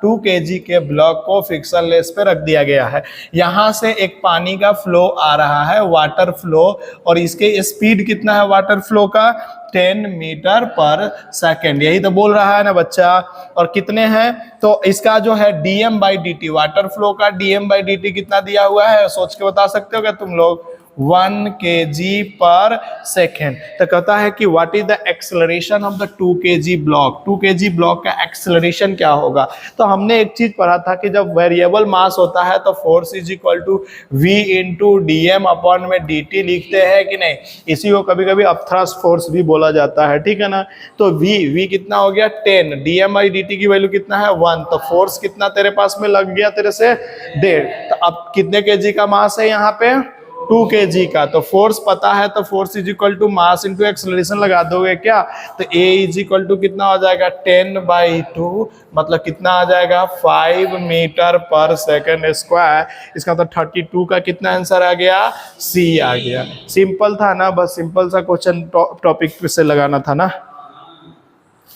2 kg के ब्लॉक को फ्रिक्शनलेस पे रख दिया गया है। यहाँ से एक पानी का फ्लो आ रहा है, वाटर फ्लो, और इसके स्पीड कितना है वाटर फ्लो का 10 मीटर पर सेकेंड। यही तो बोल रहा है ना बच्चा। और कितने हैं, तो इसका जो है dm by dt, water flow का dm बाई dt कितना दिया हुआ है, सोच के बता सकते हो क्या तुम लोग? 1 kg पर सेकेंड। तो कहता है कि what is the acceleration of the 2 kg block. 2 kg block का एक्सेलरेशन क्या होगा? तो हमने एक चीज पढ़ा था कि जब वेरिएबल मास होता है तो force is equal to v into D M upon में dt लिखते हैं कि नहीं। इसी को कभी कभी अपथ्रस्ट फोर्स भी बोला जाता है, ठीक है ना। तो v कितना हो गया 10, dm बाई dt की वैल्यू कितना है 1, तो फोर्स कितना तेरे पास में लग गया तेरे से 1.5। तो अब कितने kg का मास है यहाँ पे 2 kg का, तो फोर्स पता है, तो force is equal to mass into acceleration लगा दोगे क्या, तो a इज इक्वल टू कितना हो जाएगा 10/2, मतलब कितना आ जाएगा 5 मीटर पर सेकेंड स्क्वायर। इसका मतलब 32 का कितना आंसर आ गया सी आ गया। सिंपल था ना, बस सिंपल सा क्वेश्चन टॉपिक से लगाना था ना।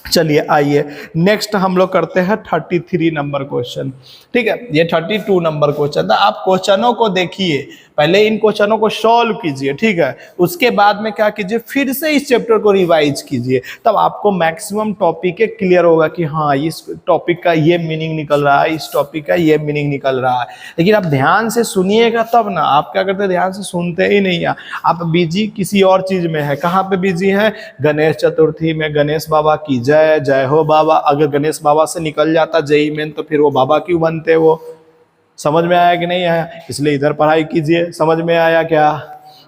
चलिए आइए नेक्स्ट हम लोग करते हैं 33 नंबर क्वेश्चन। ठीक है, ये 32 नंबर क्वेश्चन था। आप क्वेश्चनों को देखिए, पहले इन क्वेश्चनों को सॉल्व कीजिए, ठीक है, उसके बाद में क्या कीजिए फिर से इस चैप्टर को रिवाइज कीजिए, तब आपको मैक्सिमम टॉपिक क्लियर होगा कि हाँ इस टॉपिक का ये मीनिंग निकल रहा है, इस टॉपिक का ये मीनिंग निकल रहा है। लेकिन आप ध्यान से सुनिएगा तब ना, आप क्या करते हैं ध्यान से सुनते ही नहीं है, आप बिजी किसी और चीज में है। कहाँ पे बिजी है? गणेश चतुर्थी में गणेश बाबा की जय, जय हो बाबा। अगर गणेश बाबा से निकल जाता जेईई मेन तो फिर वो बाबा क्यों बनते वो। समझ में आया कि नहीं आया? इसलिए इधर पढ़ाई कीजिए। समझ में आया क्या?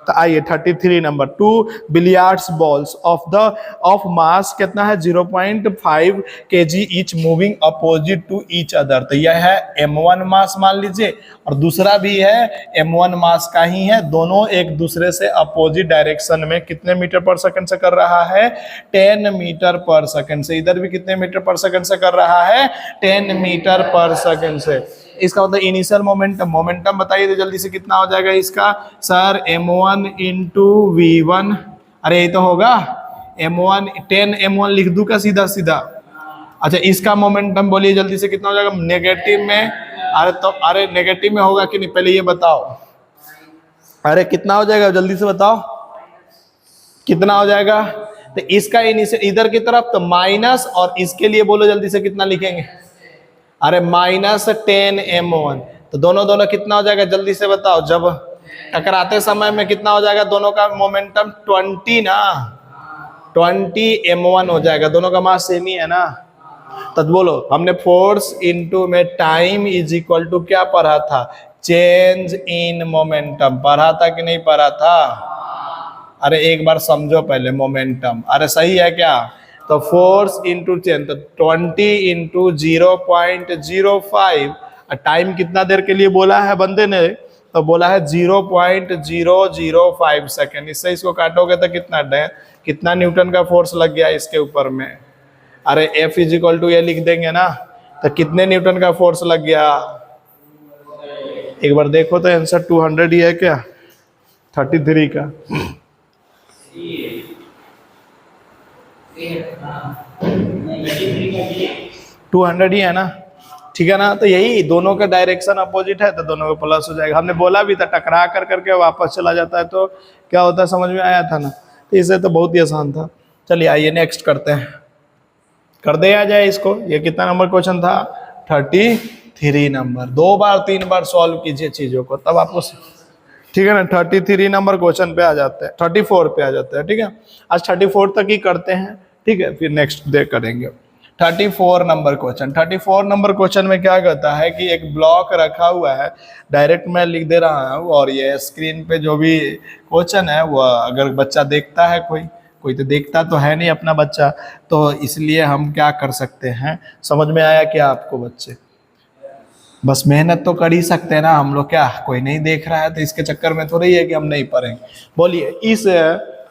तो आइए 33 number, 2 billiards balls of mass कितना है 0.5 kg each moving opposite to each other. तो यह है m1 मास मान लीजिए, और दूसरा भी है m1 मास का ही है। दोनों एक दूसरे से अपोजिट डायरेक्शन में कितने मीटर पर सेकंड से कर रहा है 10 मीटर पर सेकंड से। इधर भी कितने मीटर पर सेकंड से कर रहा है 10 मीटर पर सेकंड से। इसका मतलब इनिशियल मोमेंटम बताइए तो जल्दी से कितना हो जाएगा इसका सर m1 इंटू v1। अरे यही तो होगा m1 10 m1 लिख दूं का सीधा सीधा। अच्छा इसका मोमेंटम बोलिए जल्दी से कितना हो जाएगा नेगेटिव में। अरे नेगेटिव में होगा कि नहीं पहले ये बताओ। अरे कितना हो जाएगा जल्दी से बताओ कितना हो जाएगा। तो इसका इनिशियल इधर की तरफ तो माइनस, और इसके लिए बोलो जल्दी से कितना लिखेंगे। अरे -10 m1, तो दोनों दोनों कितना हो जाएगा जल्दी से बताओ, जब टकराते समय में कितना हो जाएगा दोनों का मोमेंटम 20 ना, 20 m1 हो जाएगा, दोनों का मास सेम ही है ना। तो बोलो हमने फोर्स इनटू में टाइम इज इक्वल टू क्या पढ़ा था, चेंज इन मोमेंटम, पढ़ा था कि नहीं पढ़ा था? अरे एक बार समझो पहले मोमेंटम, अरे सही है क्या? तो फोर्स इंटू चेंज, तो 20 इंटू 0.05, टाइम कितना देर के लिए बोला है बंदे ने, तो बोला है 0.005 सेकेंड। इससे इसको काटोगे तो कितना न्यूटन का फोर्स लग गया इसके ऊपर में? अरे F इज इक्वल टू ये लिख देंगे ना, तो कितने न्यूटन का फोर्स लग गया? एक बार देखो तो आंसर 200 ही है क्या, 33 का? 200 ही है ना, ठीक है ना। तो यही दोनों का डायरेक्शन अपोजिट है तो दोनों को प्लस हो जाएगा। हमने बोला भी था टकरा कर करके वापस चला जाता है तो क्या होता है, समझ में आया था ना। तो इसे तो बहुत ही आसान था। चलिए आइए नेक्स्ट करते हैं, कर दे आ जाए इसको। ये कितना नंबर क्वेश्चन था? 33 नंबर। 2 बार 3 बार सॉल्व कीजिए चीजों को, तब आपको, ठीक है ना। 33 नंबर क्वेश्चन पे आ जाते हैं, 34 पे आ जाते हैं, ठीक है। आज 34 तक ही करते हैं, ठीक है, फिर नेक्स्ट डे करेंगे 34 नंबर क्वेश्चन। 34 नंबर क्वेश्चन में क्या कहता है कि एक ब्लॉक रखा हुआ है, डायरेक्ट मैं लिख दे रहा हूँ, और ये स्क्रीन पे जो भी क्वेश्चन है वो अगर बच्चा देखता है, कोई तो देखता तो है नहीं अपना बच्चा, तो इसलिए हम क्या कर सकते हैं, समझ में आया क्या आपको बच्चे? बस मेहनत तो कर ही सकते हैं ना हम लोग, क्या कोई नहीं देख रहा है तो इसके चक्कर में थोड़ी है कि हम नहीं पढ़ेंगे। बोलिए इस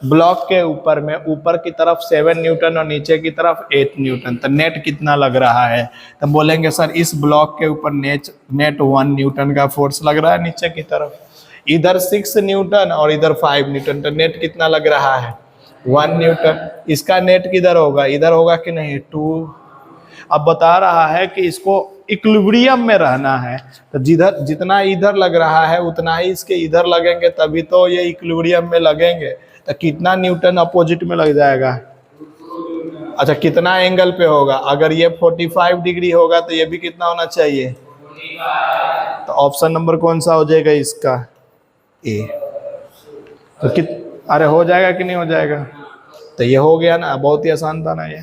ब्लॉक के ऊपर में ऊपर की तरफ 7 न्यूटन और नीचे की तरफ 8 न्यूटन, तो नेट कितना लग रहा है? तो बोलेंगे सर इस ब्लॉक के ऊपर नेट 1 न्यूटन का फोर्स लग रहा है नीचे की तरफ, इधर 6 न्यूटन और इधर 5 न्यूटन, तो नेट कितना लग रहा है? 1 न्यूटन। इसका नेट किधर होगा, इधर होगा कि नहीं? 2। अब बता रहा है कि इसको इक्विलिब्रियम में रहना है, तो जितना इधर लग रहा है उतना ही इसके इधर लगेंगे, तभी तो ये इक्विलिब्रियम में लगेंगे। तो कितना न्यूटन अपोजिट में लग जाएगा? अच्छा कितना एंगल पे होगा? अगर ये 45 डिग्री होगा तो ये भी कितना होना चाहिए? तो ऑप्शन नंबर कौन सा हो जाएगा इसका? ए। तो अरे हो जाएगा कि नहीं हो जाएगा? तो ये हो गया ना, बहुत ही आसान था ना ये।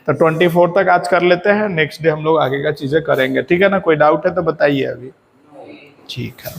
तो 24 तक आज कर लेते हैं, नेक्स्ट डे हम लोग आगे का चीजें करेंगे, ठीक है ना। कोई डाउट है तो बताइए अभी, ठीक है।